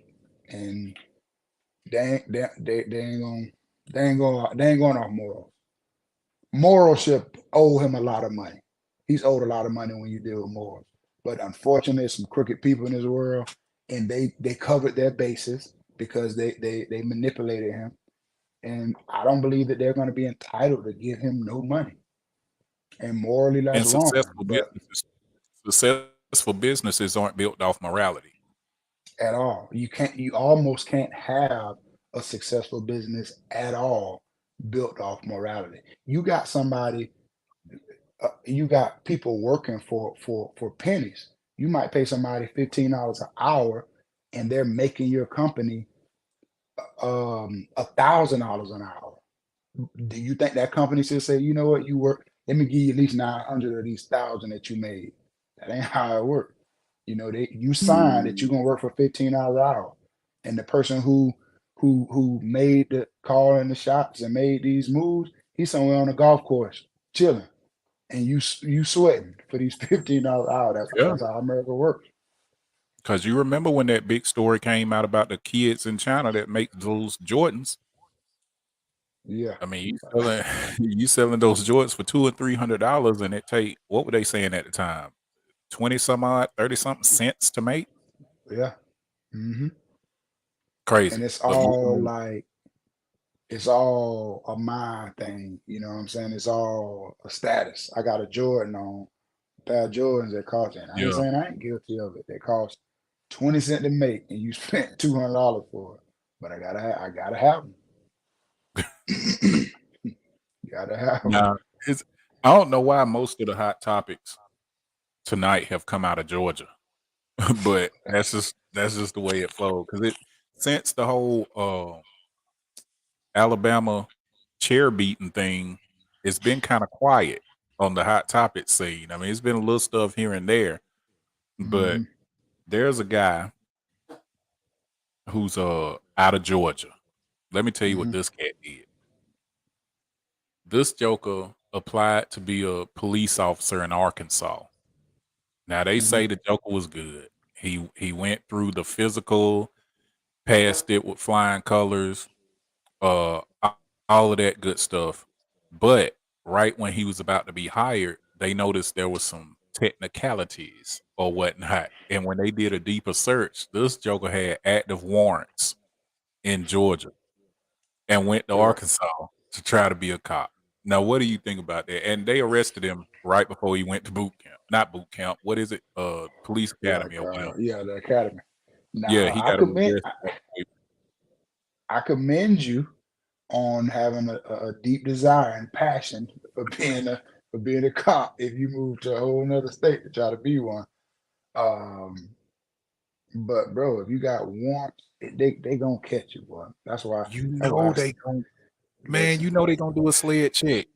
and they ain't gonna they ain't going off morals. Morals should owe him a lot of money. He's owed a lot of money when you deal with morals. But unfortunately, there's some crooked people in this world, and they covered their bases because they manipulated him. And I don't believe that they're going to be entitled to give him no money. And morally, that's and wrong. But successful businesses aren't built off morality. at all, you almost can't have a successful business at all built off morality. You got people working for pennies. You might pay somebody $15 an hour, and they're making your company $1,000 an hour. Do you think that company should say, you know what, you work? Let me give you at least 900 of these thousand that you made. That ain't how it works. You sign that you're gonna work for $15 an hour, and the person who made the call and the shots and made these moves, he's somewhere on a golf course chilling, and you sweating for these $15 an hour. Yeah, That's how America works. because you remember when that big story came out about the kids in China that make those Jordans. Yeah. I mean, you selling you selling those Jordans for $200 or $300, and it take what were they saying at the time? 20 some odd, 30 something cents to make. Yeah. hmm And Crazy. it's But all moving, like it's all a mind thing. You know what I'm saying? It's all a status. I got a Jordan on, a pair of Jordans that cost, and I ain't yeah. saying I ain't guilty of it. They cost 20 cents to make, and you spent $200 for it. But I gotta have them. Gotta have them. Now, it's I don't know why most of the hot topics tonight have come out of Georgia, but that's just the way it flowed. Because it since the whole Alabama chair beating thing, it's been kind of quiet on the hot topic scene. I mean, it's been a little stuff here and there, but hmm there's a guy who's out of Georgia. Let me tell you what hmm this cat did. This joker applied to be a police officer in Arkansas. Now they hmm say the joker was good. He went through the physical, passed it with flying colors, all of that good stuff. But right when he was about to be hired, they noticed there was some technicalities or whatnot. And when they did a deeper search, this joker had active warrants in Georgia and went to Yeah. Arkansas to try to be a cop. Now, what do you think about that? And they arrested him right before he went to boot camp. Not boot camp. What is it? Police academy Like or whatever. yeah, the academy. Yeah, Now he got arrested. I commend you on having a deep desire and passion for being a cop if you move to a whole nother state to try to be one. Um, but bro, if you got warrants, they gonna catch you, boy. You That's why know I they gon' man, listen. you know they gonna do a sled check.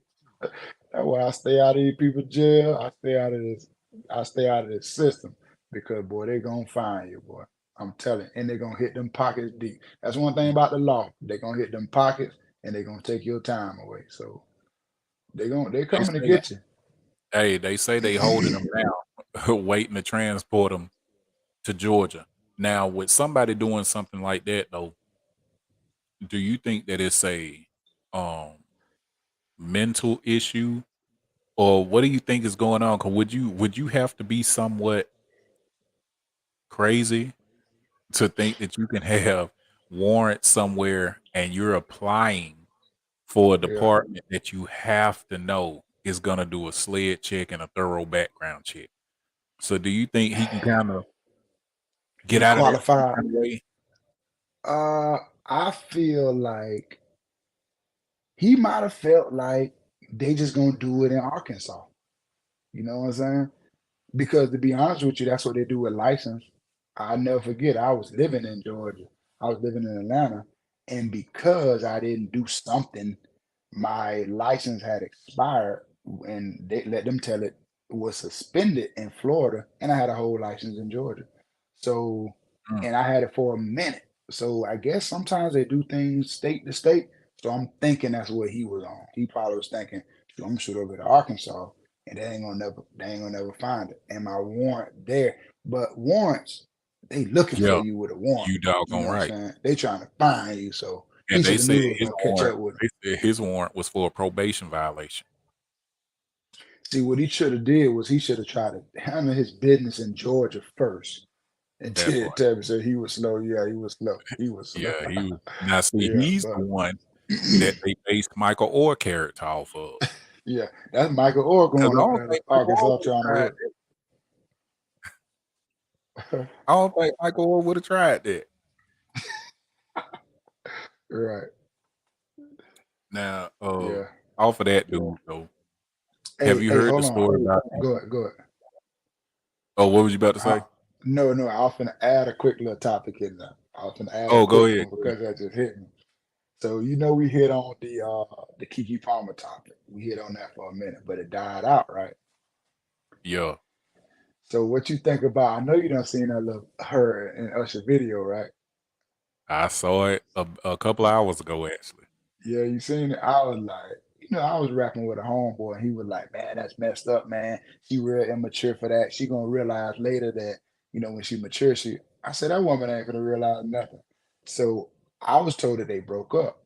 That's why I stay out of these people's jail. I stay out of this. I stay out of this system because boy, they gonna find you, boy. I'm telling you, and they gonna hit them pockets deep. That's one thing about the law. They gonna hit them pockets and they gonna take your time away. So they They coming to say get you. they say they holding them now, waiting to transport them to Georgia. Now, with somebody doing something like that though, do you think that it's a um mental issue or what do you think is going on? 'Cause would you have to be somewhat crazy to think that you can have warrants somewhere and you're applying for a Yeah. department that you have to know is gonna do a SLED check and a thorough background check. So do you think he can kinda get He out of there some qualified. kind of way? Uh, I feel like he might have felt like they just gonna do it in Arkansas. You know what I'm saying? Because to be honest with you, that's what they do with license. I'll never forget, I was living in Georgia. I was living in Atlanta, and because I didn't do something, my license had expired, and they let them tell it was suspended in Florida, and I had a whole license in Georgia. So, Mm, and I had it for a minute. So I guess sometimes they do things state to state. So I'm thinking that's what he was on. He probably was thinking, "Shoot, I'm gonna shoot over to Arkansas, and they ain't gonna never find it. And my warrant there, but warrants, they looking for yeah, you with a warrant. you You doggone know what right. I'm saying? They trying to find you. So he And should they have said knew it was his gonna catch warrant up with him. they said his warrant was for a probation violation. See, what he should have did was he should have tried to handle his business in Georgia first. And That Ted part. Tubby said he was slow. Yeah, he was slow. He was slow. Yeah, he was now see, Yeah, he's the but one that they based Michael Orr character off of. yeah, that's Michael Orr 'Cause going I over don't there to think Michael Orr Arkansas would trying have tried to that. hook. I don't think Michael Orr would have tried that. Right. Now, Yeah. off of that dude though, have Hey, you hey, heard the hold on. story about him? Go ahead, go ahead. Oh, what was you about to I, say? no, I was gonna add a quick little topic in there. I was gonna add a Oh, go quick ahead, one go ahead. because that just hit me. So we hit on the Kiki Palmer topic. We hit on that for a minute, but it died out, right? Yeah, So what you think about? I know you done seen that little her and Usher video, right? I saw it a couple hours ago actually. Yeah, you seen it. I was like, I was rapping with a homeboy, and he was like, "Man, that's messed up, man. She real immature for that. She gonna realize later that, when she matures, she." I said, "That woman ain't gonna realize nothing." So I was told that they broke up.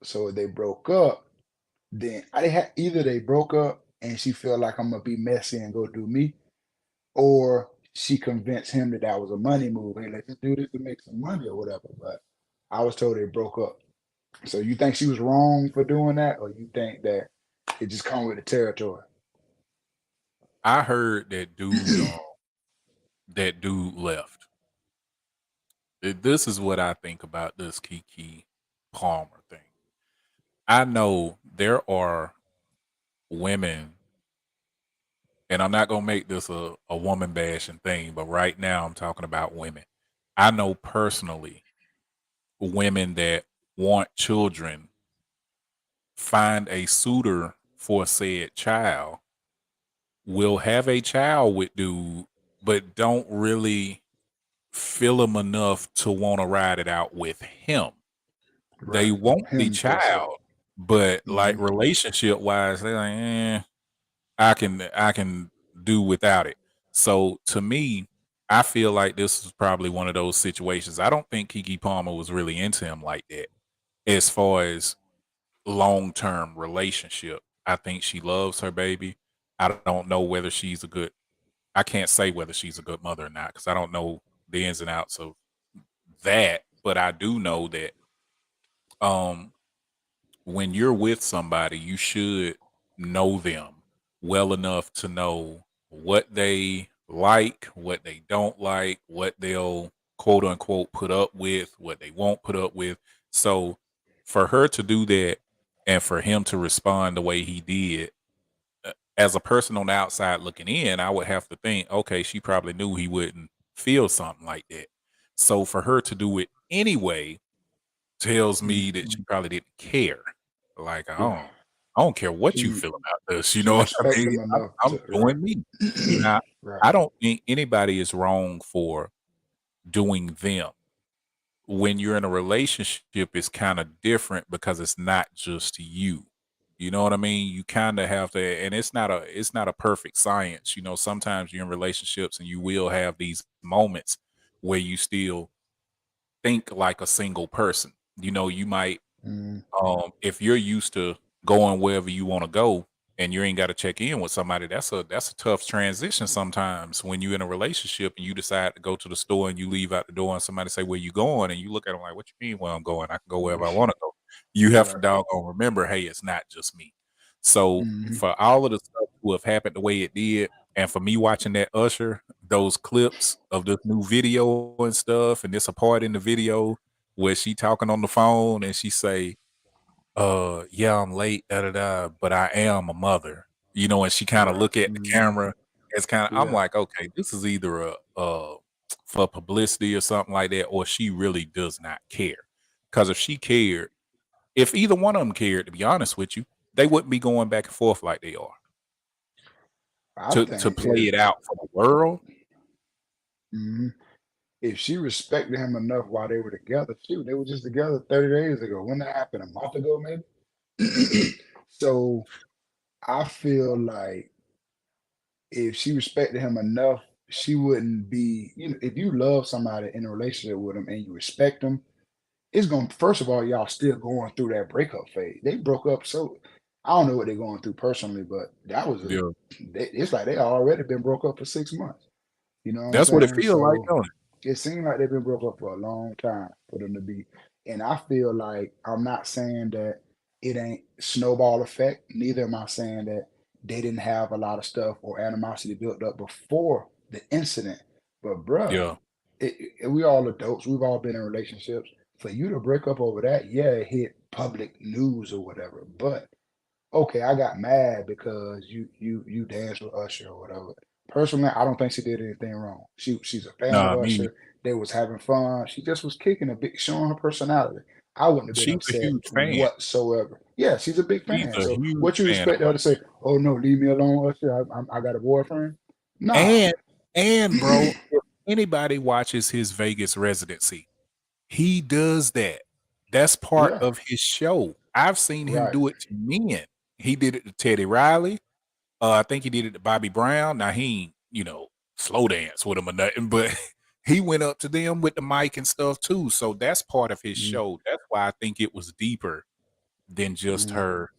So they broke up. Then I had either they broke up and she felt like I'm gonna be messy and go do me, or she convinced him that that was a money move. Hey, let's just do this to make some money or whatever. But I was told they broke up. So you think she was wrong for doing that, or you think that it just come with the territory? I heard that dude left. This is what I think about this Kiki Palmer thing. I know there are women, and I'm not gonna make this a woman bashing thing, but right now I'm talking about women. I know personally women that want children, find a suitor for said child, will have a child with dude, but don't really feel him enough to want to ride it out with him. They Right. want the Him per se. child, but like Hmm. relationship wise, they're like, I can do without it. So to me, I feel like this is probably one of those situations. I don't think Kiki Palmer was really into him like that as far as long-term relationship. I think she loves her baby. I don't know whether she's a good I can't say whether she's a good mother or not because I don't know the ins and outs of that, but I do know that um when you're with somebody, you should know them well enough to know what they like, what they don't like, what they'll quote unquote put up with, what they won't put up with. So for her to do that and for him to respond the way he did, as a person on the outside looking in, I would have to think, okay, she probably knew he wouldn't feel something like that. So for her to do it anyway tells me that Hmm. she probably didn't care. Like, Yeah. I don't care what you She feel about this, you she know what I respect mean? him enough I'm to doing me. right. Now, Right. I don't think anybody is wrong for doing them. When you're in a relationship, it's kind of different because it's not just you. You know what I mean? You kind of have to, and it's not a perfect science. Sometimes you're in relationships and you will have these moments where you still think like a single person. You might Mm. if you're used to going wherever you want to go and you ain't got to check in with somebody, that's a tough transition sometimes when you're in a relationship and you decide to go to the store and you leave out the door and somebody say where you going and you look at them like, what you mean where I'm going? I can go wherever I want to go. You have to Right. doggone remember, hey, it's not just me. So Mhm. for all of the stuff to have happened the way it did, and for me watching that Usher, those clips of this new video and stuff, and there's a part in the video where she talking on the phone and she say, yeah, I'm late, da da da, but I am a mother, and she kind of Right. look at the Mhm. camera. It's kind of I'm Yeah. like, okay, this is either for publicity or something like that, or she really does not care. Because if she cared, if either one of them cared, to be honest with you, they wouldn't be going back and forth like they are I to think play it out for the world. mhm, if she respected him enough while they were together, shoot, they were just together 30 days ago. When that happened, a month ago, maybe? So I feel like if she respected him enough, she wouldn't be, if you love somebody in a relationship with them and you respect them, it's going to, first of all, y'all still going through that breakup phase. They broke up. So I don't know what they're going through personally, but that was Yeah, it's like they already been broke up for 6 months. You know what I'm that's what it saying? feels like, So don't it? it seemed like they've been broke up for a long time for them to be. And I feel like I'm not saying that it ain't snowball effect. Neither am I saying that they didn't have a lot of stuff or animosity built up before the incident. But bruh, Yeah, we all adults. We've all been in relationships. For you to break up over that, yeah, it hit public news or whatever. But okay, I got mad because you danced with Usher or whatever. Personally, I don't think she did anything wrong. She's a fan of nah, me. Usher. They was having fun. She just was kicking a bit, showing her personality. I wouldn't have been She's a upset huge fan. whatsoever. Yeah, she's a big She's fan. a So huge what you fan expect of her to us. say? Oh no, leave me alone, Usher. I got a boyfriend. Nah. And bro, if anybody watches his Vegas residency, he does that. That's part Yeah. of his show. I've seen him Right. do it to men. He did it to Teddy Riley. I think he did it to Bobby Brown. Now he ain't, slow dance with him or nothing, but he went up to them with the mic and stuff too. So that's part of his Mm, show. That's why I think it was deeper than just mm, her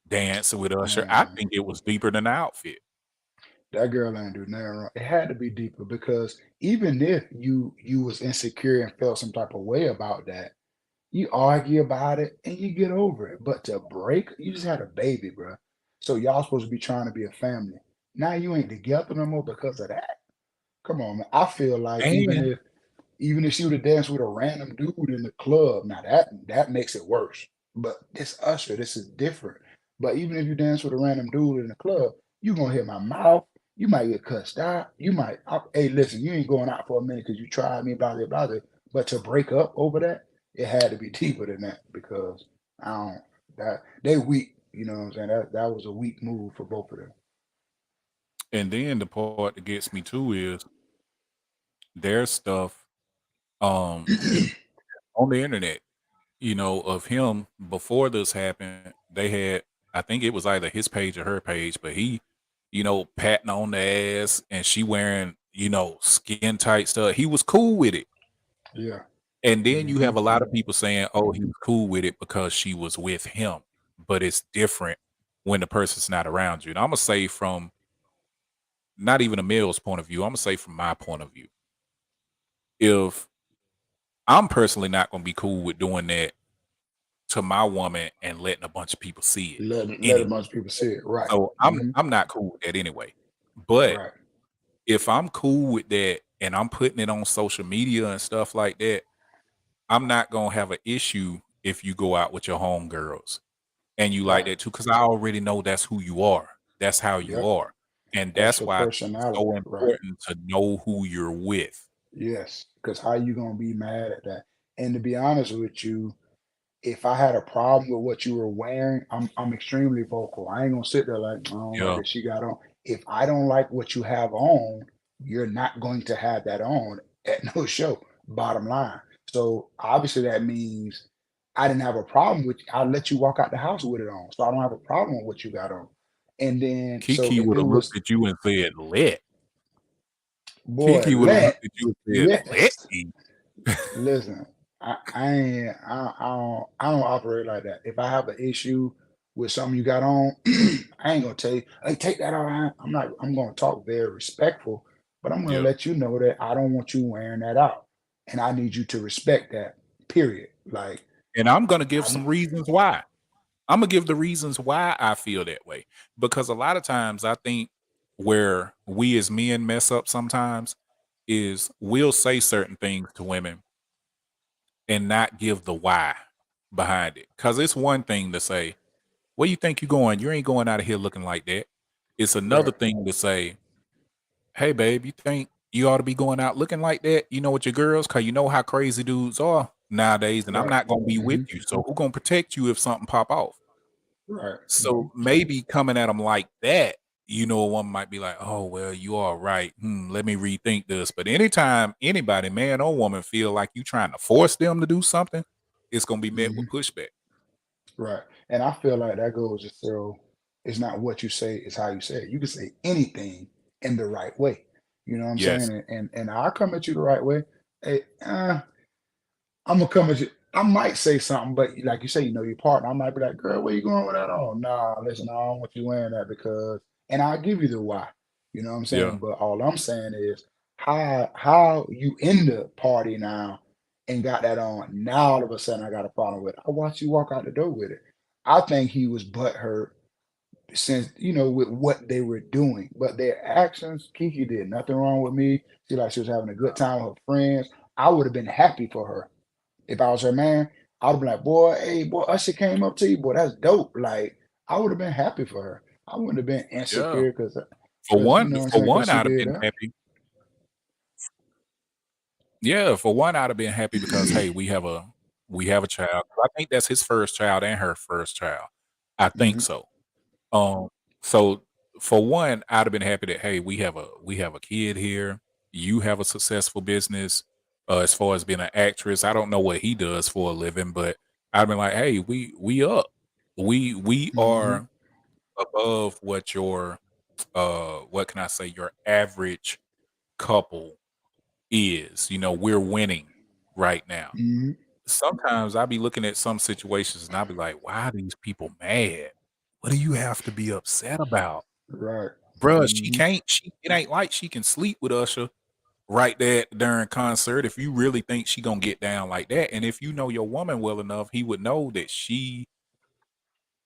dancing with Usher. I man. think it was deeper than the outfit. That girl ain't do nothing wrong. It had to be deeper because even if you was insecure and felt some type of way about that, you argue about it and you get over it. But to break, you just had a baby, bro. So y'all supposed to be trying to be a family. Now you ain't together no more because of that. Come on, man. I feel like even And if she would have danced with a random dude in the club, now that makes it worse. But this Usher, this is different. But even if you dance with a random dude in the club, you gonna hit my mouth. You might get cussed out. Hey, listen, you ain't going out for a minute because you tried me, blah blah blah. Blah. But to break up over that, it had to be deeper than that because I don't that they weak. You know what I'm saying? That was a weak move for both of them. then the part that gets me too is there's stuff um on the internet, of him before this happened. They had, I think it was either his page or her page, but he, patting on the ass and she wearing, skin tight stuff. He was cool with it. Yeah. And then you Hmm. have a lot of people saying, "Oh, he was cool with it because she was with him." But it's different when the person's not around you. And Imma say from not even a male's point of view, Imma say from my point of view. If I'm personally not gonna be cool with doing that to my woman and letting a bunch of people see it Let a anyway. bunch of people see it. Right. So Hmm. I'm not cool with that anyway. But Right. if I'm cool with that and I'm putting it on social media and stuff like that, I'm not gonna have an issue if you go out with your homegirls and you like Right. that too, because I already know that's who you are. That's how you Yep. are. And That's that's your why I think it's personality. so Right. important to know who you're with. Yes. Because how you gonna be mad at that? And to be honest with you, if I had a problem with what you were wearing, I'm extremely vocal. I ain't gonna sit there like I don't like Yeah. that she got on. If I don't like what you have on, you're not going to have that on at no show. Bottom line. So obviously that means I didn't have a problem with I let you walk out the house with it on. So I don't have a problem with what you got on. And then so Kiki if would it have looked was at you and said, "Lit." boy, Kiki would have let looked at you and said, "Let yes. me." Listen, I ain't I don't operate like that. If I have an issue with something you got on, I ain't gonna tell you, hey, take that out. I'm gonna talk very respectful, but I'm gonna Yeah. let you know that I don't want you wearing that out. And I need you to respect that, period. Like, And I'm gonna give I'm some reasons why. I'm gonna give the reasons why I feel that way. Because a lot of times I think where we as men mess up sometimes is we'll say certain things to women and not give the why behind it. Cause it's one thing to say, where you think you going? You ain't going out of here looking like that. It's another right, thing to say, hey babe, you think you ought to be going out looking like that? You know, with your girls, cause you know how crazy dudes are nowadays, and I'm right, not gonna be with hmm you. So who gonna protect you if something pop off? right, So maybe coming at them like that, you know, a woman might be like, "Oh, well, you are right. Let me rethink this." But anytime anybody, man or woman, feel like you trying to force them to do something, it's gonna be met with hmm pushback. right. And I feel like that goes to show it's not what you say, it's how you say it. You can say anything in the right way. You know what I'm saying? Yes. And I'll come at you the right way. Hey, I'm gonna come at you. I might say something, but like you say, you know your partner. I might be like, "Girl, where you going with that on?" Nah, listen, I don't want you wearing that because, and I'll give you the why. You know what I'm Yeah. saying? But all I'm saying is how you in the party now and got that on. Now all of a sudden I got a problem with it. I watched you walk out the door with it. I think he was butthurt since with what they were doing, but their actions. Kiki did nothing wrong with me. She was having a good time with her friends. I would have been happy for her if I was her man. I would be like, boy, hey, boy, Usher came up to you, boy, that's dope. Like, I would have been happy for her. I wouldn't have been Yeah. insecure For because you one, know what I'm for saying, because one, she I'd have did been that. happy. Yeah, for one, I'd have been happy because hey, we have a child. I think that's his first child and her first child. I think hmm so. Um, so for one, I'd have been happy that hey, we have a kid here. You have a successful business. As far as being an actress, I don't know what he does for a living, but I'd been like, hey, we up. We hmm are above what your what can I say, your average couple is. We're winning right now. hmm Sometimes I be looking at some situations and I be like, why are these people mad? What do you have to be upset about? Right. Bruh, she hmm can't it ain't like she can sleep with Usher right there during concert if you really think she gonna get down like that. And if you know your woman well enough, he would know that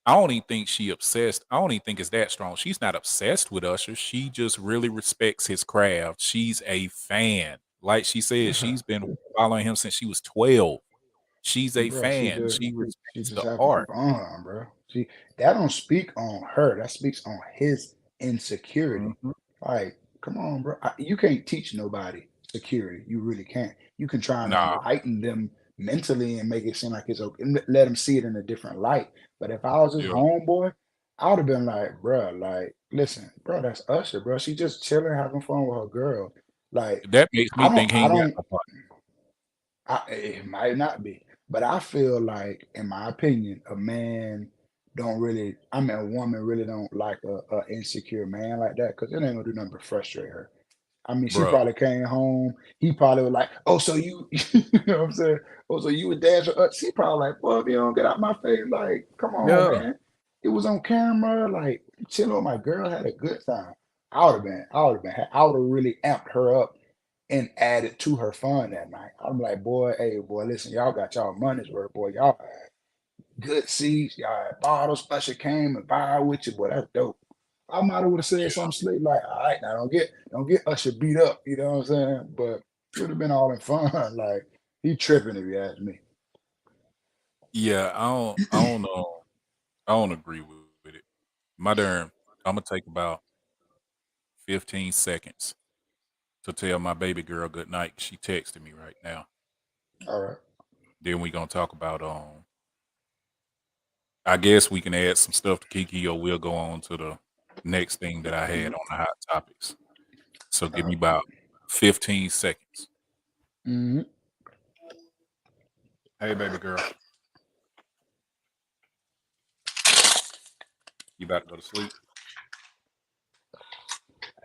I don't even think she obsessed. I don't even think it's that strong. She's not obsessed with Usher. She just really respects his craft. She's a fan. Like she said, she's been following him since she was 12. She's a Bro, fan. She she respects just the having art. fun, bro. That don't speak on her. That speaks on his insecurity. Mhm. Like, come on, bro. You can't teach nobody security. You really can't. You can try and Nah, enlighten them mentally and make it seem like it's okay, and let them see it in a different light. But if I was his yeah. homeboy, I would have been like, bro, like, listen, bro, that's Usher, bro. She just chilling, having fun with her girl. Like, That makes me think he I ain't got don't. no partner. It might not be, but I feel like, in my opinion, a man don't really. I mean, a woman really don't like a insecure man like that because it ain't gonna do nothing but frustrate her. I mean, she Bruh. probably came home. He probably was like, "Oh, so you, you know what I'm saying? Oh, so you would dance with us?" She probably like, "Boy, if you don't get out my face, like, come on, Yeah. man. It was on camera. Like, chilling with my girl, had a good time." I would have really amped her up and added to her fun that night. I'm like, boy, hey, boy, listen, y'all got y'all money's worth, boy. Y'all had good seats, y'all had bottles. Usher came and vibe with you, boy. That's dope. I might have would have said Yeah. something slick like, all right, now don't get Usher beat up, you know what I'm saying? But it would have been all in fun. Like he tripping if you ask me. Yeah, I don't know. I don't agree with it. My darn, Imma take about 15 seconds to tell my baby girl good night. She texted me right now. All right. Then we gonna talk about I guess we can add some stuff to Kiki or we'll go on to the next thing that I had Mhm. on the hot topics. So All give me right. about 15 seconds. Mhm. Hey baby girl, you about to go to sleep?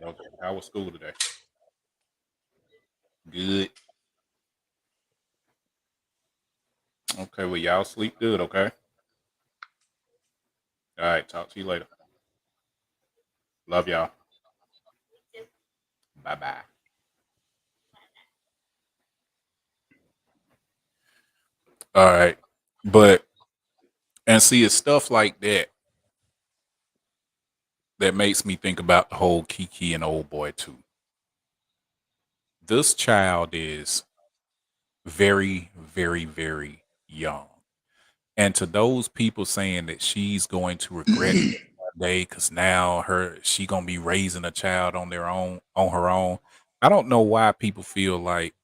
Okay. How was school today? Good. Okay, well y'all sleep good, okay? All right, talk to you later. Love y'all. Bye bye. All right. But and see, it's stuff like that that makes me think about the whole Kiki and old boy too. This child is very, very, very young. And to those people saying that she's going to regret one day because now she gonna be raising a child on her own. I don't know why people feel like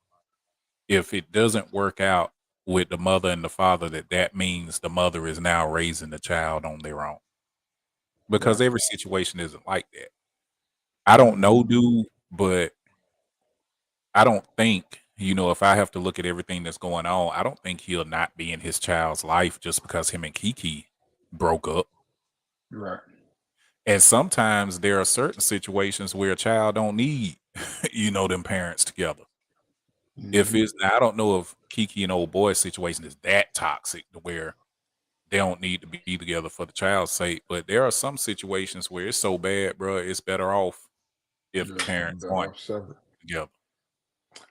if it doesn't work out with the mother and the father, that means the mother is now raising the child on their own. Because Right. every situation isn't like that. I don't Hmm. know, dude, but I don't think, if I have to look at everything that's going on, I don't think he'll not be in his child's life just because him and Kiki broke up. Right. And sometimes there are certain situations where a child don't need, them parents together. If Hmm. it's now, I don't know if Kiki and old boy's situation is that toxic to where they don't need to be together for the child's sake, but there are some situations where it's so bad, bro, it's better off if the Yeah. parents Better aren't off separate. together.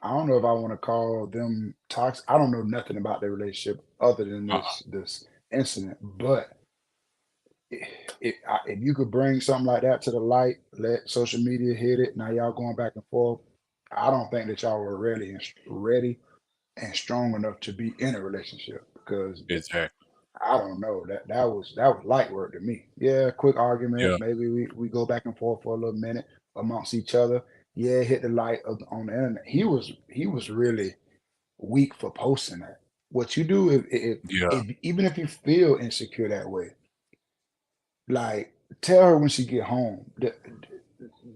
I don't know if I want to call them toxic. I don't know nothing about their relationship other than Uh-uh. this incident. But if you could bring something like that to the light, let social media hit it. Now y'all going back and forth. I don't think that y'all were ready and strong enough to be in a relationship because Exactly. I don't know that was light work to me. Yeah, quick argument. Yeah. Maybe we go back and forth for a little minute amongst each other. Yeah, hit the light on the internet. He was really weak for posting that. What you do Yeah. if even if you feel insecure that way, like tell her when she get home.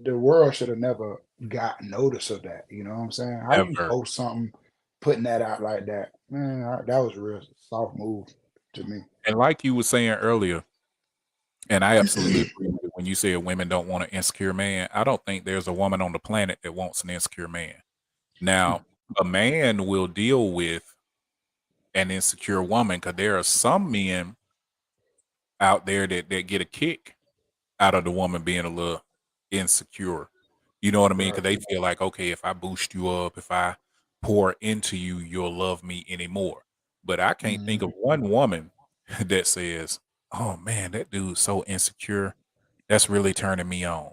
The world should have never got notice of that. You know what I'm saying? How you Ever. post something, putting that out like that? Man, that was a real soft move to me. And like you were saying earlier, and I absolutely agree with it when you said women don't want an insecure man. I don't think there's a woman on the planet that wants an insecure man. Now, a man will deal with an insecure woman because there are some men out there that get a kick out of the woman being a little insecure. You know what I mean? Right. Because they feel like, okay, if I boost you up, if I pour into you, you'll love me anymore. But I can't think Mhm. of one woman that says, "Oh man, that dude's so insecure. That's really turning me on."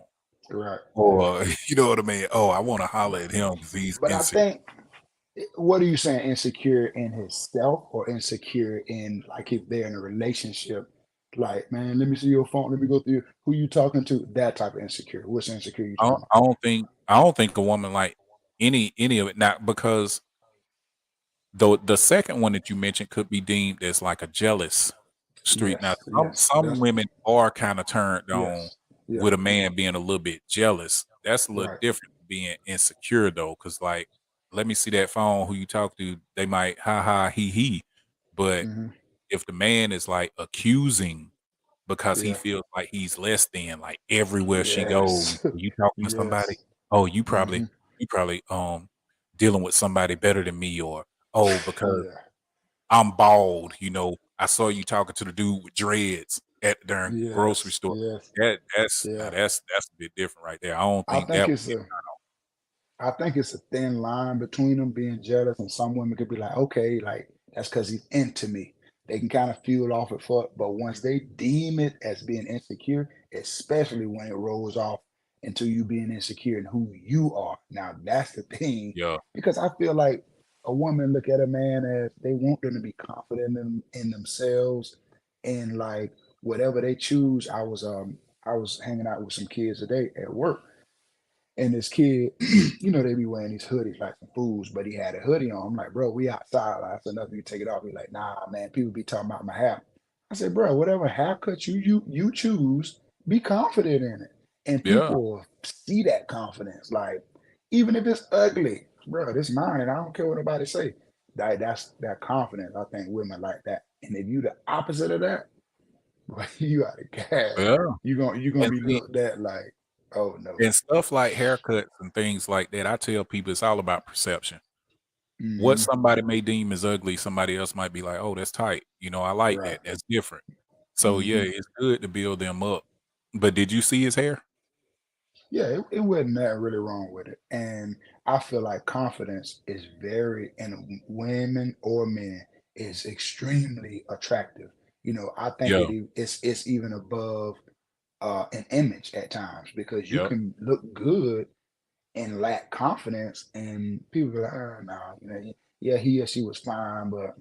Right. Yeah. Or you know what I mean? Oh, I want to holler at him because he's But I insecure. think what are you saying? Insecure in himself or insecure in like if they're in a relationship? Like, man, let me see your phone. Let me go through who you talking to. That type of insecure. What's insecure you I talking don't, about? I don't think I don't think a woman like any of it now because the second one that you mentioned could be deemed as like a jealous streak. Now, Yes. Yes. some That's women are kinda turned on yes. Yeah. with a man being a little bit jealous. That's a little Right. different than being insecure though, because like, let me see that phone, who you talk to, they might ha ha, he. But Hmm. if the man is like accusing because he Yeah. feels like he's less than, like everywhere she goes, Yes. "You talking to somebody? Yes. Oh, Hmm. you probably dealing with somebody better than me," or "Oh, because Yeah. I'm bald, I saw you talking to the dude with dreads at during grocery Yes. store." Yes. That's now Yeah. that's a bit different right there. I don't I think think that would it's get a I think it's a thin line between them being jealous, and some women could be like, okay, like that's because he's into me. They can kind of fuel off it for, but once they deem it as being insecure, especially when it rolls off into you being insecure in who you are. Now that's the thing, yeah, because I feel like a woman look at a man as they want them to be confident in themselves and like whatever they choose. I was hanging out with some kids today at work and this kid, they be wearing these hoodies like some fools, but he had a hoodie on. I'm like, bro, we outside. Like, that's enough. You take it off. He's like, nah, man. People be talking about my hair. I said, bro, whatever haircut you choose, be confident in it, and yeah. people will see that confidence. Like, even if it's ugly, bro, this mine, and I don't care what nobody say. That's that confidence. I think women like that. And if you the opposite of that, boy, you out of gas. Yeah, You gonna and be see looked at like, oh no. and stuff like haircuts and things like that, I tell people it's all about perception. What Hmm. somebody may deem as ugly, somebody else might be like, "Oh, that's tight." I like Right. that. That's different. So, yeah, Hmm. it's good to build them up. But did you see his hair? Yeah, it wasn't that really wrong with it. And I feel like confidence is very, in women or men, is extremely attractive. I think Yeah, it's even above an image at times because you yep. can look good and lack confidence, and people be like, oh, no, yeah, he or she was fine, but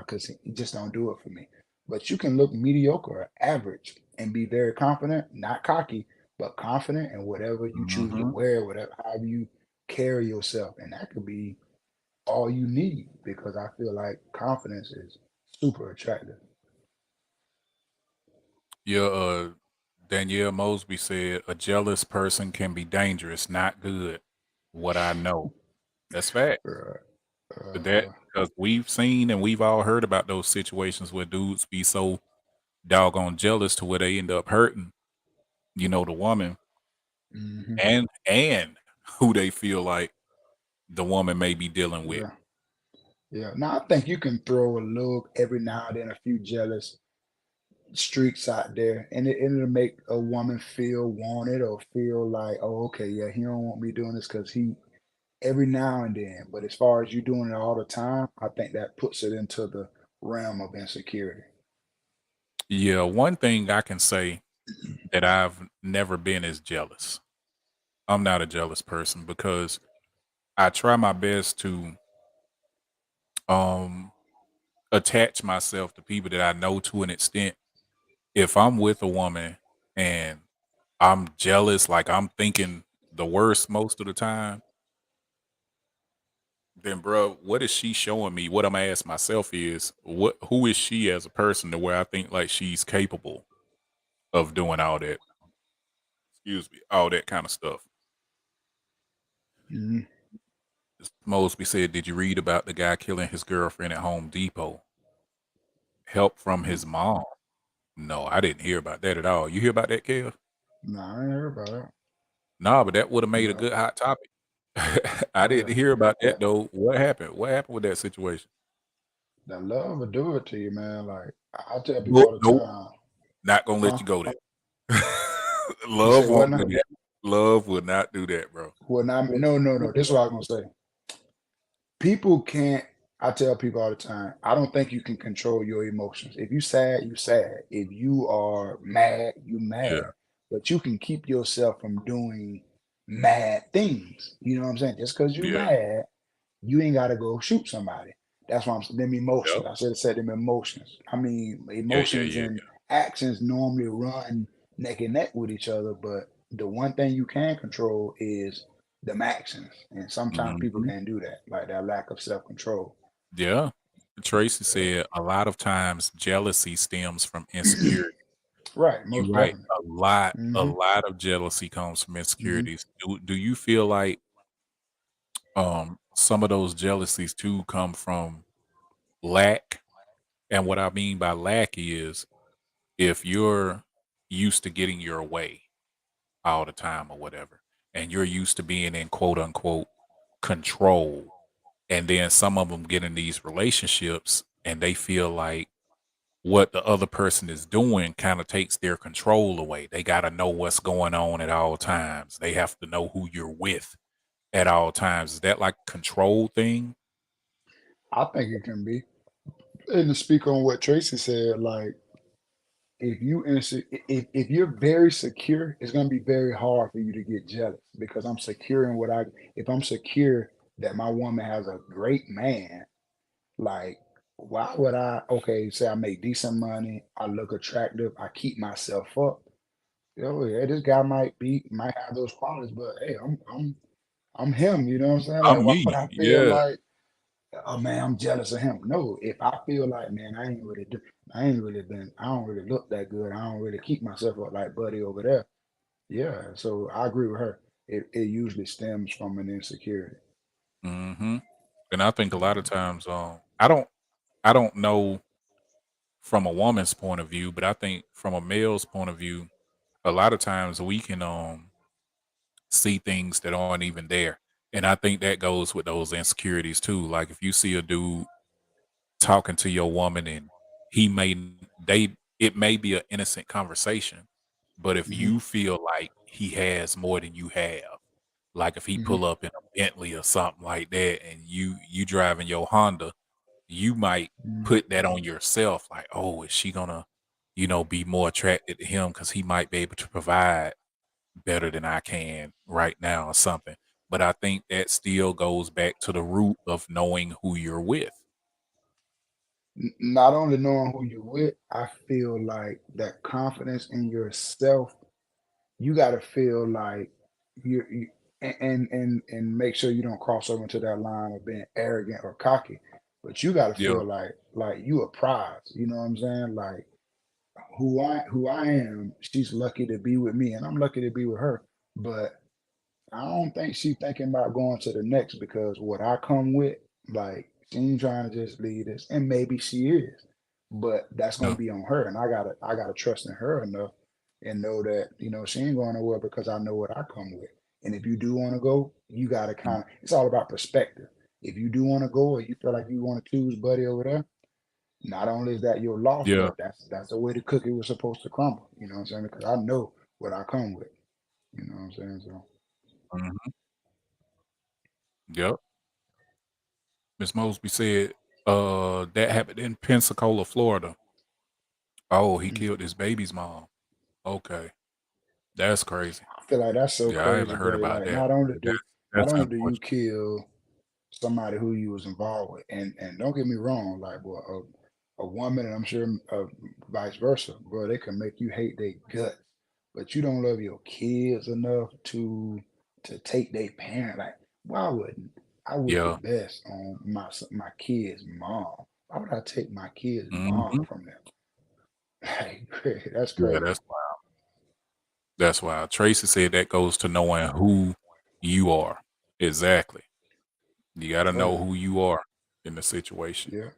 because he just don't do it for me. But you can look mediocre or average and be very confident, not cocky, but confident in whatever you choose to Mhm. wear, whatever, however you carry yourself. And that could be all you need because I feel like confidence is super attractive. Yeah, Danielle Mosby said, "A jealous person can be dangerous, not good." What I know. That's fact. Uh, But that uh, because we've seen and we've all heard about those situations where dudes be so doggone jealous to where they end up hurting, the woman hmm and who they feel like the woman may be dealing with. Yeah, yeah. Now I think you can throw a little every now and then a few jealous streaks out there, and it'll make a woman feel wanted or feel like, oh, okay, yeah, he don't want me doing this because he every now and then. But as far as you doing it all the time, I think that puts it into the realm of insecurity. Yeah, one thing I can say that I've never been is jealous. I'm not a jealous person because I try my best to um attach myself to people that I know to an extent. If I'm with a woman and I'm jealous, like I'm thinking the worst most of the time, then bro, what is she showing me? What I'm gonna ask myself is who is she as a person to where I think like she's capable of doing all that, excuse me, all that kind of stuff. Mhm. Mosby said, "Did you read about the guy killing his girlfriend at Home Depot? Help from his mom." No, I didn't hear about that at all. You hear about that, Kev? Nah, I ain't heard about that. Nah, but that would have made a But good hot topic. I yeah, didn't hear about that that though. What happened? What happened with that situation? that love will do it to you, man. Like I tell people Nope, all the nope, time, not gonna let huh? you go there. You say Love what won't do now? that. Love will not do that, bro. Well, not no, no, no. This is what I was gonna say. People can't. I tell people all the time, I don't think you can control your emotions. If you sad, you sad. If you are mad, you Yeah, mad. But you can keep yourself from doing mad things. You know what I'm saying? Just because you yeah, mad, you ain't gotta go shoot somebody. That's why I'm them yep, emotions. I should have said them emotions. I mean, yeah, yeah, emotions yeah, and yeah. actions normally run neck and neck with each other, but the one thing you can control is them actions. And sometimes people Mhm. can't do that, like that lack of self-control. Yeah. Tracy said a lot of times jealousy stems from insecurity. Right, You're most right. definitely. A hmm lot of jealousy comes from hmm insecurities. Do you feel like some of those jealousies too come from lack? And what I mean by lack is if you're used to getting your way all the time or whatever, and you're used to being in quote unquote control, and then some of them get in these relationships and they feel like what the other person is doing kind of takes their control away. They got to know what's going on at all times. They have to know who you're with at all times. Is that like a control thing? I think it can be. And to speak on what Tracy said, like if you're very secure, it's gonna be very hard for you to get jealous because I'm secure in what I if I'm secure that my woman has a great man, like why would I okay, say I make decent money, I look attractive, I keep myself up. Oh yeah, this guy might have those qualities, but hey, I'm him, you know what I'm saying? Like I'm why me. would I feel Yeah. like oh man, I'm jealous of him. No, if I feel like, man, I ain't really been, I don't really look that good. I don't really keep myself up like Buddy over there. Yeah, so I agree with her. It usually stems from an insecurity. hmm And I think a lot of times, I don't know from a woman's point of view, but I think from a male's point of view, a lot of times we can see things that aren't even there. And I think that goes with those insecurities too. Like if you see a dude talking to your woman and he may they it may be an innocent conversation, but if hmm you feel like he has more than you have, like if he hmm pull up in a Bentley or something like that and you driving your Honda, you might Mm. put that on yourself, like, oh, is she gonna, be more attracted to him because he might be able to provide better than I can right now or something. But I think that still goes back to the root of knowing who you're with. Not only knowing who you're with, I feel like that confidence in yourself, you got to feel like you and make sure you don't cross over into that line of being arrogant or cocky. But you got to Yeah, feel like you a prize. You know what I'm saying? Like who I am, she's lucky to be with me, and I'm lucky to be with her. But I don't think she thinking about going to the next because what I come with, like she ain't trying to just lead us, and maybe she is, but that's gonna yeah, be on her, and I gotta trust in her enough and know that she ain't going nowhere because I know what I come with. And if you do want to go, you gotta mm, kind of. It's all about perspective. If you do want to go, or you feel like you want to choose Buddy over there, not only is that your loss, yeah. but that's the way the cookie was supposed to crumble. You know what I'm saying? Because I know what I come with. You know what I'm saying? So. Mhm. Yep. Miss Mosby said, that happened in Pensacola, Florida. Oh, he Mm. killed his baby's mom. Okay. That's crazy. I feel like that's so Yeah, I crazy, haven't heard buddy. about Like that. not only But do not that's only do you unfortunate. kill somebody who you was involved with, and don't get me wrong, like well, a woman, and I'm sure vice versa, bro, they can make you hate their guts, but you don't love your kids enough to take their parent. Like, why wouldn't I wish the Yeah. best on my kid's mom? Why would I take my kid's mom Mhm. from them? Like, that's Yeah, crazy. that's why. Tracy said that goes to knowing who you are. Exactly. You gotta Oh know yeah, who you are in the situation. yeah,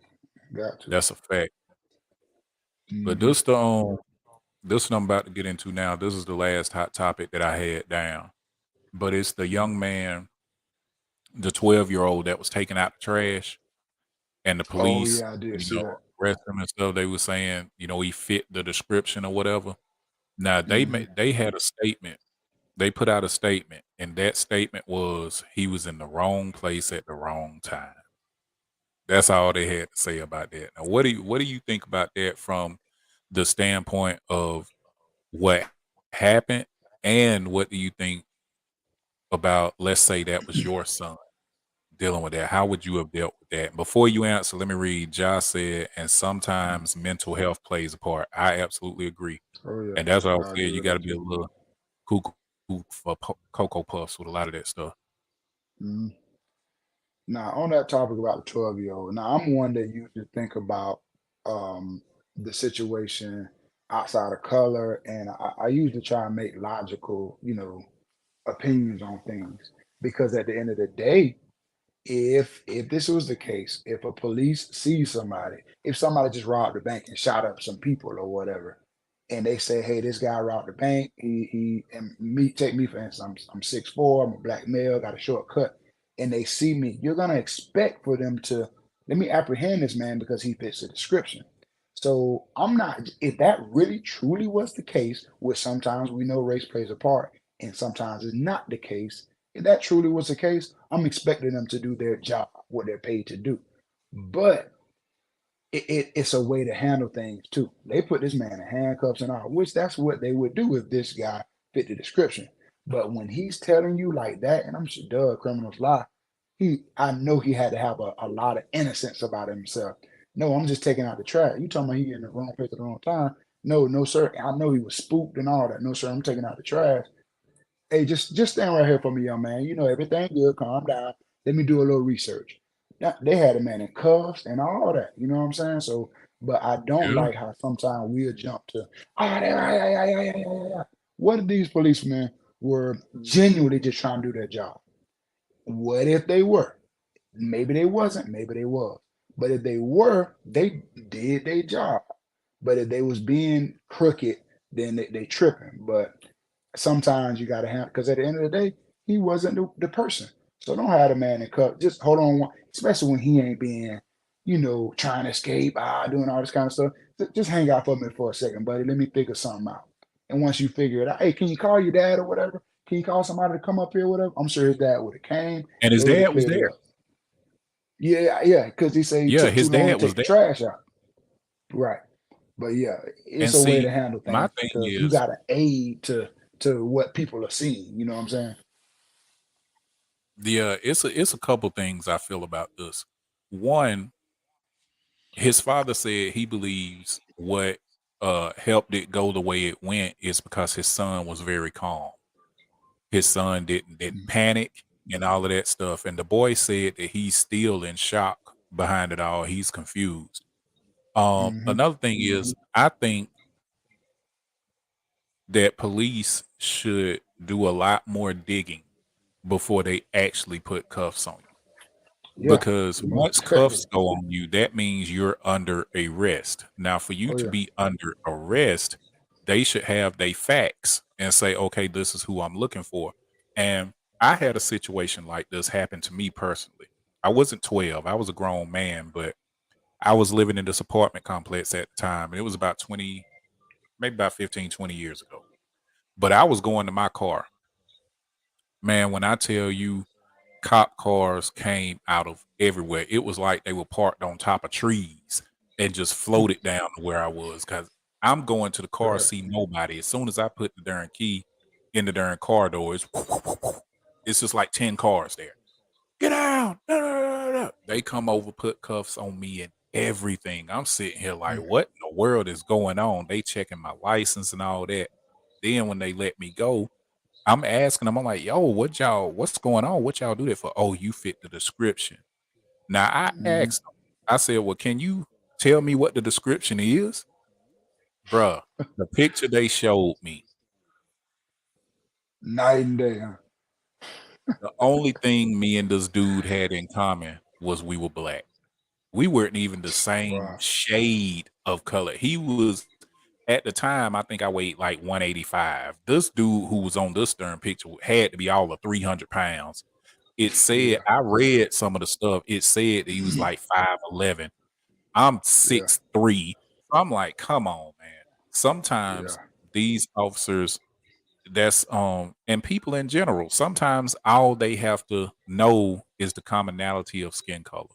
got to. That's a fact. But Hmm. this what I'm about to get into now. This is the last hot topic that I had down. But it's the young man, the 12-year-old that was taking out the trash and the Oh police, yeah, I did see that. arrest him and stuff. They were saying, he fit the description or whatever. Now Hmm. they had a statement. They put out a statement, and that statement was he was in the wrong place at the wrong time. That's all they had to say about that. Now, what do you think about that from the standpoint of what happened, and what do you think about, let's say that was your son dealing with that? How would you have dealt with that? Before you answer, let me read. Josh said, and sometimes mental health plays a part. I absolutely agree, Oh yeah, and that's what I was I saying. agree You with got to that be a too. little cuckoo for cocoa puffs with a lot of that stuff. Mhm. Now, on that topic about the 12-year-old, now I'm one that used to think about the situation outside of color, and I usually try and make logical, opinions on things. Because at the end of the day, if this was the case, if a police sees somebody, if somebody just robbed the bank and shot up some people or whatever, and they say, "Hey, this guy robbed the bank. He and me take me for instance. I'm 6'4", I'm a black male, got a short cut," and they see me, you're gonna expect for them to let me apprehend this man because he fits the description. So I'm not. If that really truly was the case, which sometimes we know race plays a part, and sometimes it's not the case, if that truly was the case, I'm expecting them to do their job, what they're paid to do. But it's a way to handle things too. They put this man in handcuffs and all, which that's what they would do if this guy fit the description. But when he's telling you like that, and I'm sure Doug criminals lie, I know he had to have a lot of innocence about himself. No, I'm just taking out the trash. You talking about he in the wrong place at the wrong time? No, no, sir. I know he was spooked and all that. No, sir, I'm taking out the trash. Hey, just stand right here for me, young man. You know everything good. Calm down. Let me do a little research. Now, they had a man in cuffs and all that. You know what I'm saying? So, but I don't Yeah. like how sometimes we'll jump to what if these policemen were genuinely just trying to do their job? What if they were? Maybe they wasn't. Maybe they was. But if they were, they did their job. But if they was being crooked, then they tripping. But sometimes you got to have because at the end of the day, he wasn't the person. So don't have the man in cuffs. Just hold on, especially when he ain't being, trying to escape, doing all this kind of stuff. Just hang out for me for a second, buddy. Let me figure something out. And once you figure it out, hey, can you call your dad or whatever? Can you call somebody to come up here, or whatever? I'm sure his dad would have came. And his They would have dad was cleared it there. up. Yeah, because he said he Yeah, took too his long to dad was take the there. trash out. Right. But yeah, And it's a way see, to handle my things thing because you is, gotta aid to what people are seeing. You know what I'm saying? yeah, it's a couple things I feel about this. One, his father said he believes what helped it go the way it went is because his son was very calm. His son didn't panic and all of that stuff. And the boy said that he's still in shock behind it all. He's confused. Mm-hmm. Another thing is, I think that police should do a lot more digging before they actually put cuffs on you. Yeah, Because most once cuffs definitely. go on you, that means you're under arrest. Now, for you Oh to yeah. be under arrest, they should have their facts and say, okay, this is who I'm looking for. And I had a situation like this happen to me personally. I wasn't 12, I was a grown man, but I was living in this apartment complex at the time. And it was about 20, maybe about 15, 20 years ago. But I was going to my car. Man, when I tell you, cop cars came out of everywhere. It was like they were parked on top of trees and just floated down to where I was because I'm going to the car, Right. see nobody. As soon as I put the darn key in the darn car door, it's just like 10 cars there. Get out. Da, da, da, da. They come over, put cuffs on me and everything. I'm sitting here like, Mm, what in the world is going on? They checking my license and all that. Then when they let me go, I'm asking them, I'm like, yo, what's going on? What y'all do that for? Oh, you fit the description. Now I mhm. asked them, I said, well, can you tell me what the description is? Bruh, the picture they showed me, Night and day, huh? the only thing me and this dude had in common was we were black. We weren't even the same Wow. shade of color. He was at the time, I think I weighed like 185. This dude who was on this darn picture had to be all of 300 pounds. It said, Yeah. I read some of the stuff. It said that he was like 5'11". I'm Yeah. 6'3". I'm like, come on, man. Yeah. Sometimes these officers, that's and people in general, sometimes all they have to know is the commonality of skin color.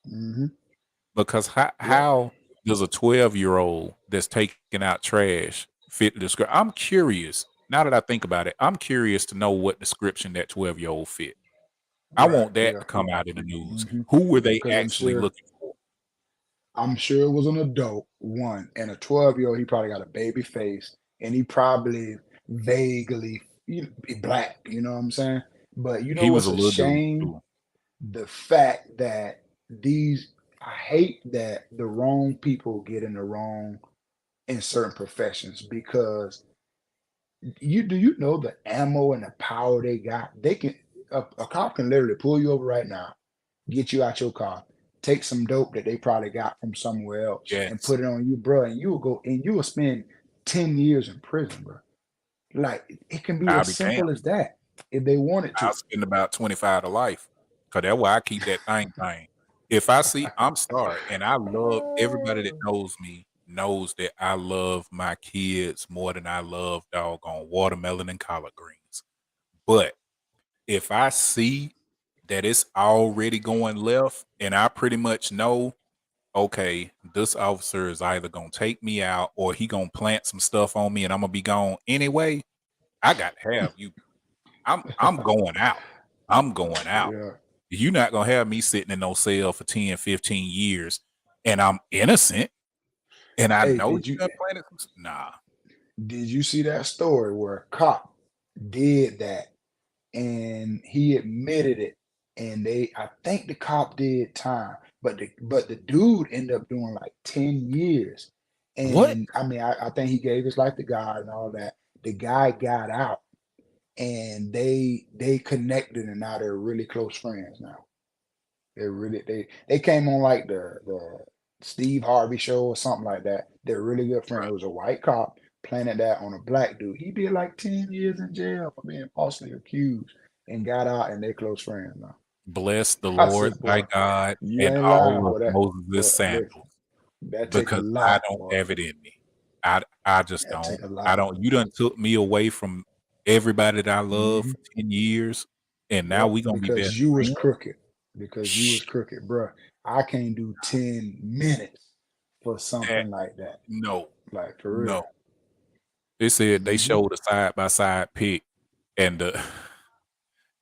Hmm. Because how Yeah. how does a 12-year-old that's taking out trash fit the description? I'm curious. Now that I think about it, I'm curious to know what description that 12-year-old fit. I Right. want that Yeah. to come out in the news. Hmm. Who were they Because actually looking for? I'm sure it was an adult one, and a 12-year-old. He probably got a baby face, and he probably vaguely black. You know what I'm saying? But you know He was a what's a little dude shame? too. The fact that these I hate that the wrong people get in the wrong in certain professions because you know the ammo and the power they got? They can a cop can literally pull you over right now, get you out your car, take some dope that they probably got from somewhere else and Yes. put it on you, bro, and you will go and you will spend 10 years in prison, bro. Like it can be I'll as be damned. simple as that if they wanted I'll to. spend about 25 to life. Cause that's why I keep that thing. If I see, I'm sorry, and I love everybody that knows me knows that I love my kids more than I love doggone watermelon and collard greens. But if I see that it's already going left and I pretty much know, okay, this officer is either gonna take me out or he gonna plant some stuff on me and I'm gonna be gone anyway, I got to have you. I'm going out. I'm going out. Yeah. You're not gonna have me sitting in no cell for 10, 15 years and I'm innocent and I Hey, know you done planted nah. did you see that story where a cop did that and he admitted it and I think the cop did time, but the dude ended up doing like 10 years. What? And I mean I think he gave his life to God and all that. The guy got out and they connected and now they're really close friends now. They came on like the Steve Harvey show or something like that. They're really good friends. Right. It was a white cop planted that on a black dude. He did like 10 years in jail for being falsely accused and got out and they close friends now. Bless the I Lord said, thy boy, God you and ain't lying, all of boy. Moses' Listen, sandals. that take a Because I lot, don't boy. have it in me. I just That don't. take a I lot. don't. You done took me away from everybody that I love Hmm. for 10 years, and now Yep, we gonna be best because you was friends. crooked. because you was Shh, crooked, bruh. I can't do 10 minutes for that something like that. no, Like for real. no. They said they Hmm. showed a side by side pic, and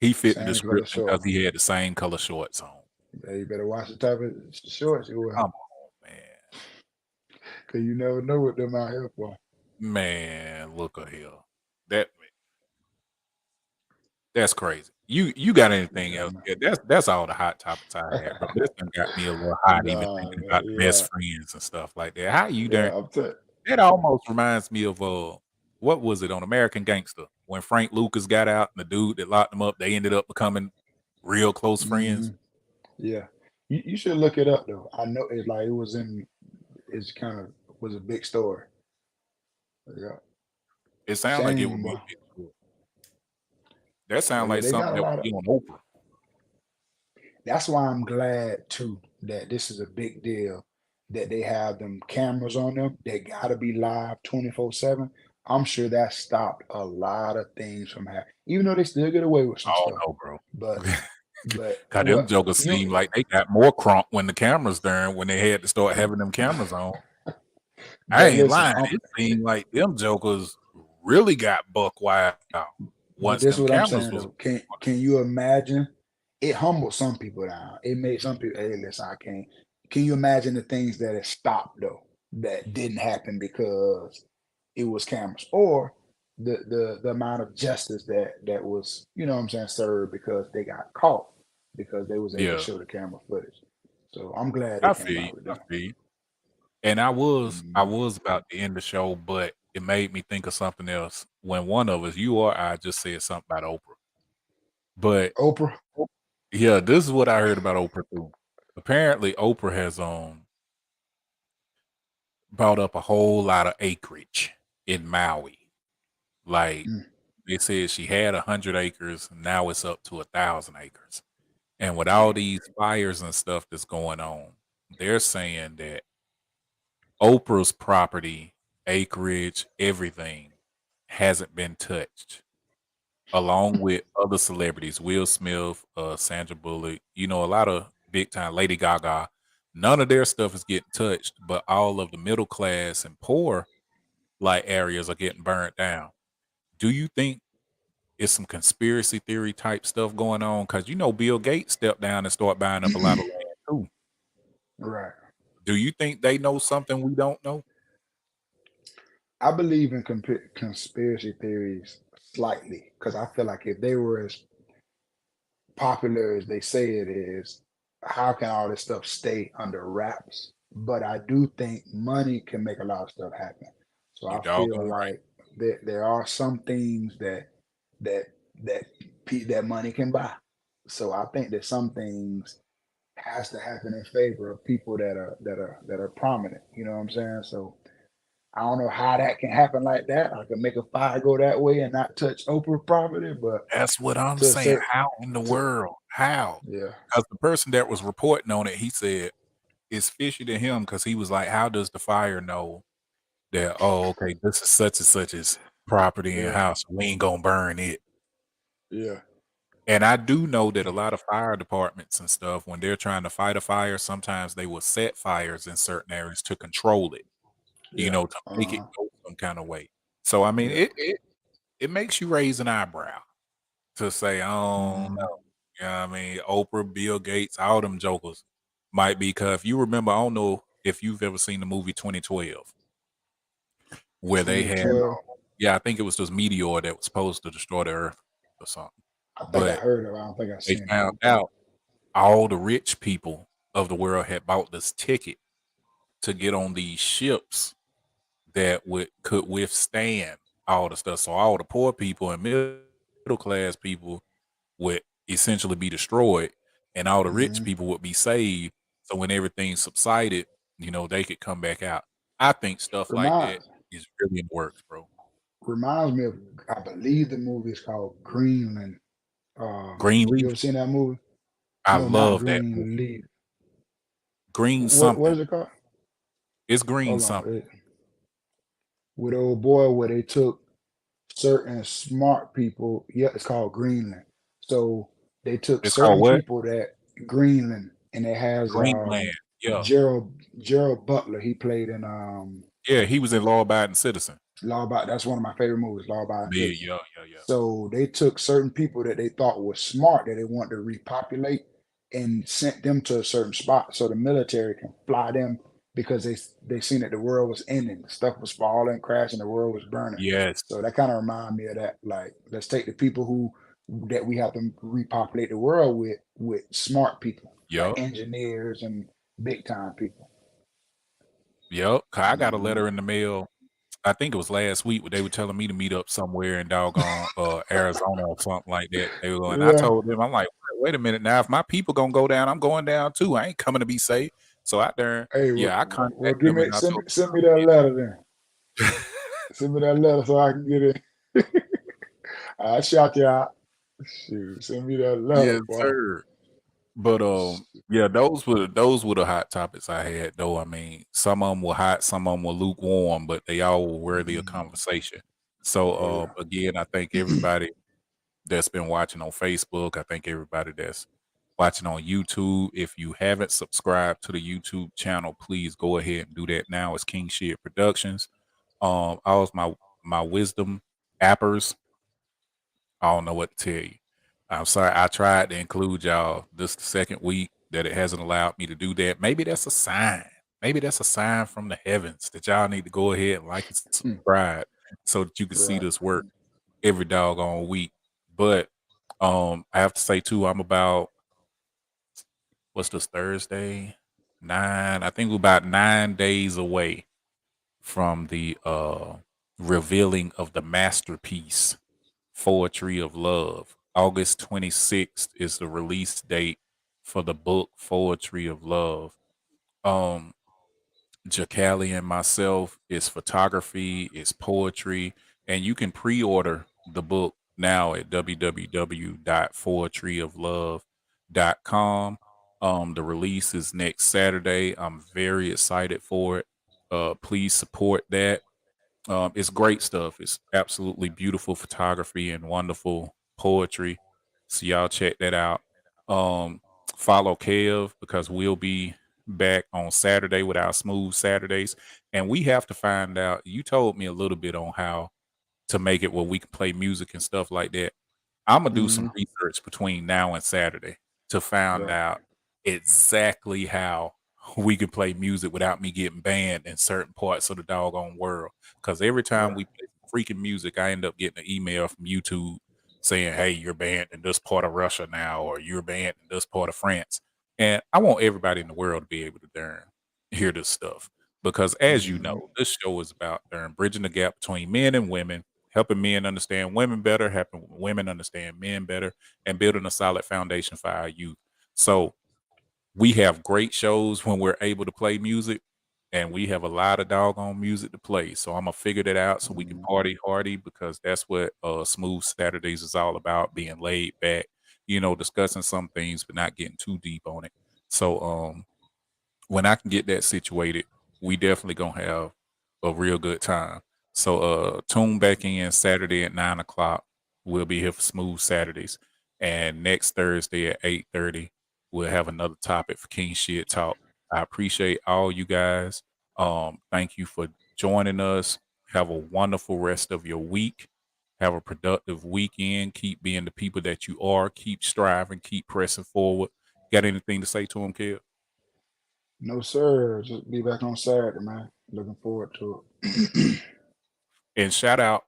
he fit the Same color description short. because he had the same color shorts on. Yeah, you better watch the type of shorts you wear, Come on, man. cause you never know what them out here for. Man, look at here. That that's crazy. You got anything Yeah, else? man. Yeah, that's all the hot topics I had, bro. This one got me a little hot, even Nah, thinking man, about the best yeah, friends and stuff like that. How you yeah. doing? I'm t- That almost reminds me of what was it on American Gangster when Frank Lucas got out and the dude that locked him up, they ended up becoming real close hmm friends. Yeah, you should look it up though. I know it's like it was in. It's kind of was a big story. Yeah, It sounds like it would shame. be a big deal. That But sounds yeah, like they got something a that lot would of. be on Oprah. That's why I'm glad too that this is a big deal that they have them cameras on them. They gotta be live 24/7. I'm sure that stopped a lot of things from happening, even though they still get away with some Oh stuff. no, bro. But Cause them what jokers you seem like they got more crunk when the cameras there when they had to start having them cameras on. I but ain't listen, lying. It seemed like them jokers really got buck wild but once this is them what I'm cameras saying was. though. Can you imagine? It humbled some people down. It made some people, hey, listen, I can't. Can you imagine the things that it stopped though that didn't happen because it was cameras, or the amount of justice that was, you know what I'm saying, served because they got caught because they was able to Yeah, show the camera footage. So I'm glad they I came feel you. out with I that. feel you. And I Mhm. was about to end the show, but it made me think of something else when one of us, you or I, just said something about Oprah. But Oprah. yeah, this is what I heard about Oprah too. Apparently, Oprah has bought up a whole lot of acreage in Maui. Like Mm, they said, she had 100 acres, now it's up to 1,000 acres. And with all damn. these fires and stuff that's going on, they're saying that Oprah's property, acreage, everything hasn't been touched, along with other celebrities, Will Smith, Sandra Bullock, a lot of big time Lady Gaga. None of their stuff is getting touched, but all of the middle class and poor like areas are getting burnt down. Do you think it's some conspiracy theory type stuff going on? Because Bill Gates stepped down and start buying up a lot of land too. Right. Do you think they know something we don't know? I believe in conspiracy theories slightly because I feel like if they were as popular as they say it is, how can all this stuff stay under wraps? But I do think money can make a lot of stuff happen. So You I feel doggone right. like there are some things that that that money can buy. So I think that some things has to happen in favor of people that are prominent. You know what I'm saying? So I don't know how that can happen like that. I can make a fire go that way and not touch Oprah property, but That's what I'm to a saying. certain, How in the to, world? How? yeah, Because the person that was reporting on it, he said it's fishy to him because he was like, how does the fire know that, oh, okay, this is such and such as property and yeah, house. We ain't gonna burn it. yeah, And I do know that a lot of fire departments and stuff, when they're trying to fight a fire, sometimes they will set fires in certain areas to control it, yeah, to make it uh-huh, go some kind of way. So I mean, yeah, it makes you raise an eyebrow to say, oh hmm no. You know what I mean? Oprah, Bill Gates, all them jokers might be because if you remember, I don't know if you've ever seen the movie 2012, where they had 2012. yeah, I think it was this meteor that was supposed to destroy the earth or something. I think I But heard of it. I don't think I've they seen it. found out all the rich people of the world had bought this ticket to get on these ships that could withstand all the stuff. So all the poor people and middle class people would essentially be destroyed, and all the rich Hmm. people would be saved. So when everything subsided, they could come back out. I think stuff like that Reminds is really in the works, bro. reminds me of, I believe the movie is called Greenland. You Greenleaf, ever seen that movie? I No, not love that movie. Greenleaf. Green What something. is it called? It's green Hold on. something. With the old boy where they took certain smart people. Yeah, it's called Greenland. So they took It's called certain what? people that Greenland, and it has Greenland. Yeah. Gerald Butler. He played in Yeah, he was in Law Abiding Citizen. Law Abiding. That's one of my favorite movies, Law Abiding Yeah, Citizen. yeah, yeah, yeah. So they took certain people that they thought were smart that they wanted to repopulate and sent them to a certain spot so the military can fly them because they seen that the world was ending, stuff was falling, crashing, the world was burning. Yes. So that kind of remind me of that. Like, let's take the people who that we have to repopulate the world with smart people, like Yep. engineers and big time people. Yep. 'Cause I got a Hmm. letter in the mail. I think it was last week where they were telling me to meet up somewhere in doggone Arizona or something like that. They were going, I Yeah. told them, I'm like, wait a minute now. If my people gonna go down, I'm going down too. I ain't coming to be safe. So out there, Hey, yeah, I well, contacted give them me and I told send me that letter then. them. Send me that letter so I can get it. I shout you out. Shoot, send me that letter, Yes, boy. sir. But yeah, those were the hot topics I had though. I mean, some of them were hot, some of them were lukewarm, but they all were worthy of Mm, conversation. So oh yeah. again, I thank everybody that's been watching on Facebook. I thank everybody that's watching on YouTube. If you haven't subscribed to the YouTube channel, please go ahead and do that now. It's King Shit Productions. All my wisdom appers, I don't know what to tell you. I'm sorry. I tried to include y'all this the second week that it hasn't allowed me to do that. Maybe that's a sign. Maybe that's a sign from the heavens that y'all need to go ahead and like and Mm, subscribe so that you can see right. this work every doggone week. But I have to say too, I'm about what's this Thursday? I think we're about 9 days away from the revealing of the masterpiece Poetry of Love. August 26th is the release date for the book Poetry of Love. Um, Jacali and myself is photography, is poetry, and you can pre-order the book now at www.poetryoflove.com. The release is next Saturday. I'm very excited for it. Please support that. It's great stuff. It's absolutely beautiful photography and wonderful poetry. So y'all check that out. Um, Follow Kev because we'll be back on Saturday with our smooth Saturdays. And we have to find out. You told me a little bit on how to make it where we can play music and stuff like that. I'm gonna do some Hmm. research between now and Saturday to find Right. out exactly how we can play music without me getting banned in certain parts of the doggone world. Because every time Right. we play freaking music, I end up getting an email from YouTube saying, "Hey, you're banned in this part of Russia now, or you're banned in this part of France." And I want everybody in the world to be able to hear this stuff because, as you Hmm. know, this show is about bridging the gap between men and women, helping men understand women better, helping women understand men better, and building a solid foundation for our youth. So we have great shows when we're able to play music, and we have a lot of doggone music to play. So I'm gonna figure that out so we can Hmm. party hardy because that's what Smooth Saturdays is all about, being laid back, discussing some things but not getting too deep on it. So when I can get that situated, we definitely gonna have a real good time. So tune back in Saturday at 9 o'clock. We'll be here for Smooth Saturdays. And next Thursday at 8:30, we'll have another topic for King Shit Talk. I appreciate all you guys. Thank you for joining us. Have a wonderful rest of your week. Have a productive weekend. Keep being the people that you are. Keep striving. Keep pressing forward. Got anything to say to him, Kev? No, sir. Just be back on Saturday, man. Looking forward to it. And shout out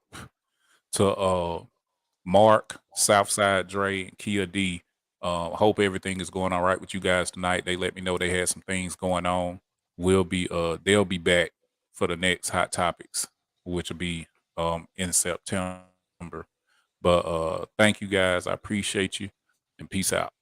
to Mark, Southside Dre, and Kia D. Hope everything is going all right with you guys tonight. They let me know they had some things going on. They'll be back for the next hot topics, which will be in September. But thank you guys. I appreciate you and peace out.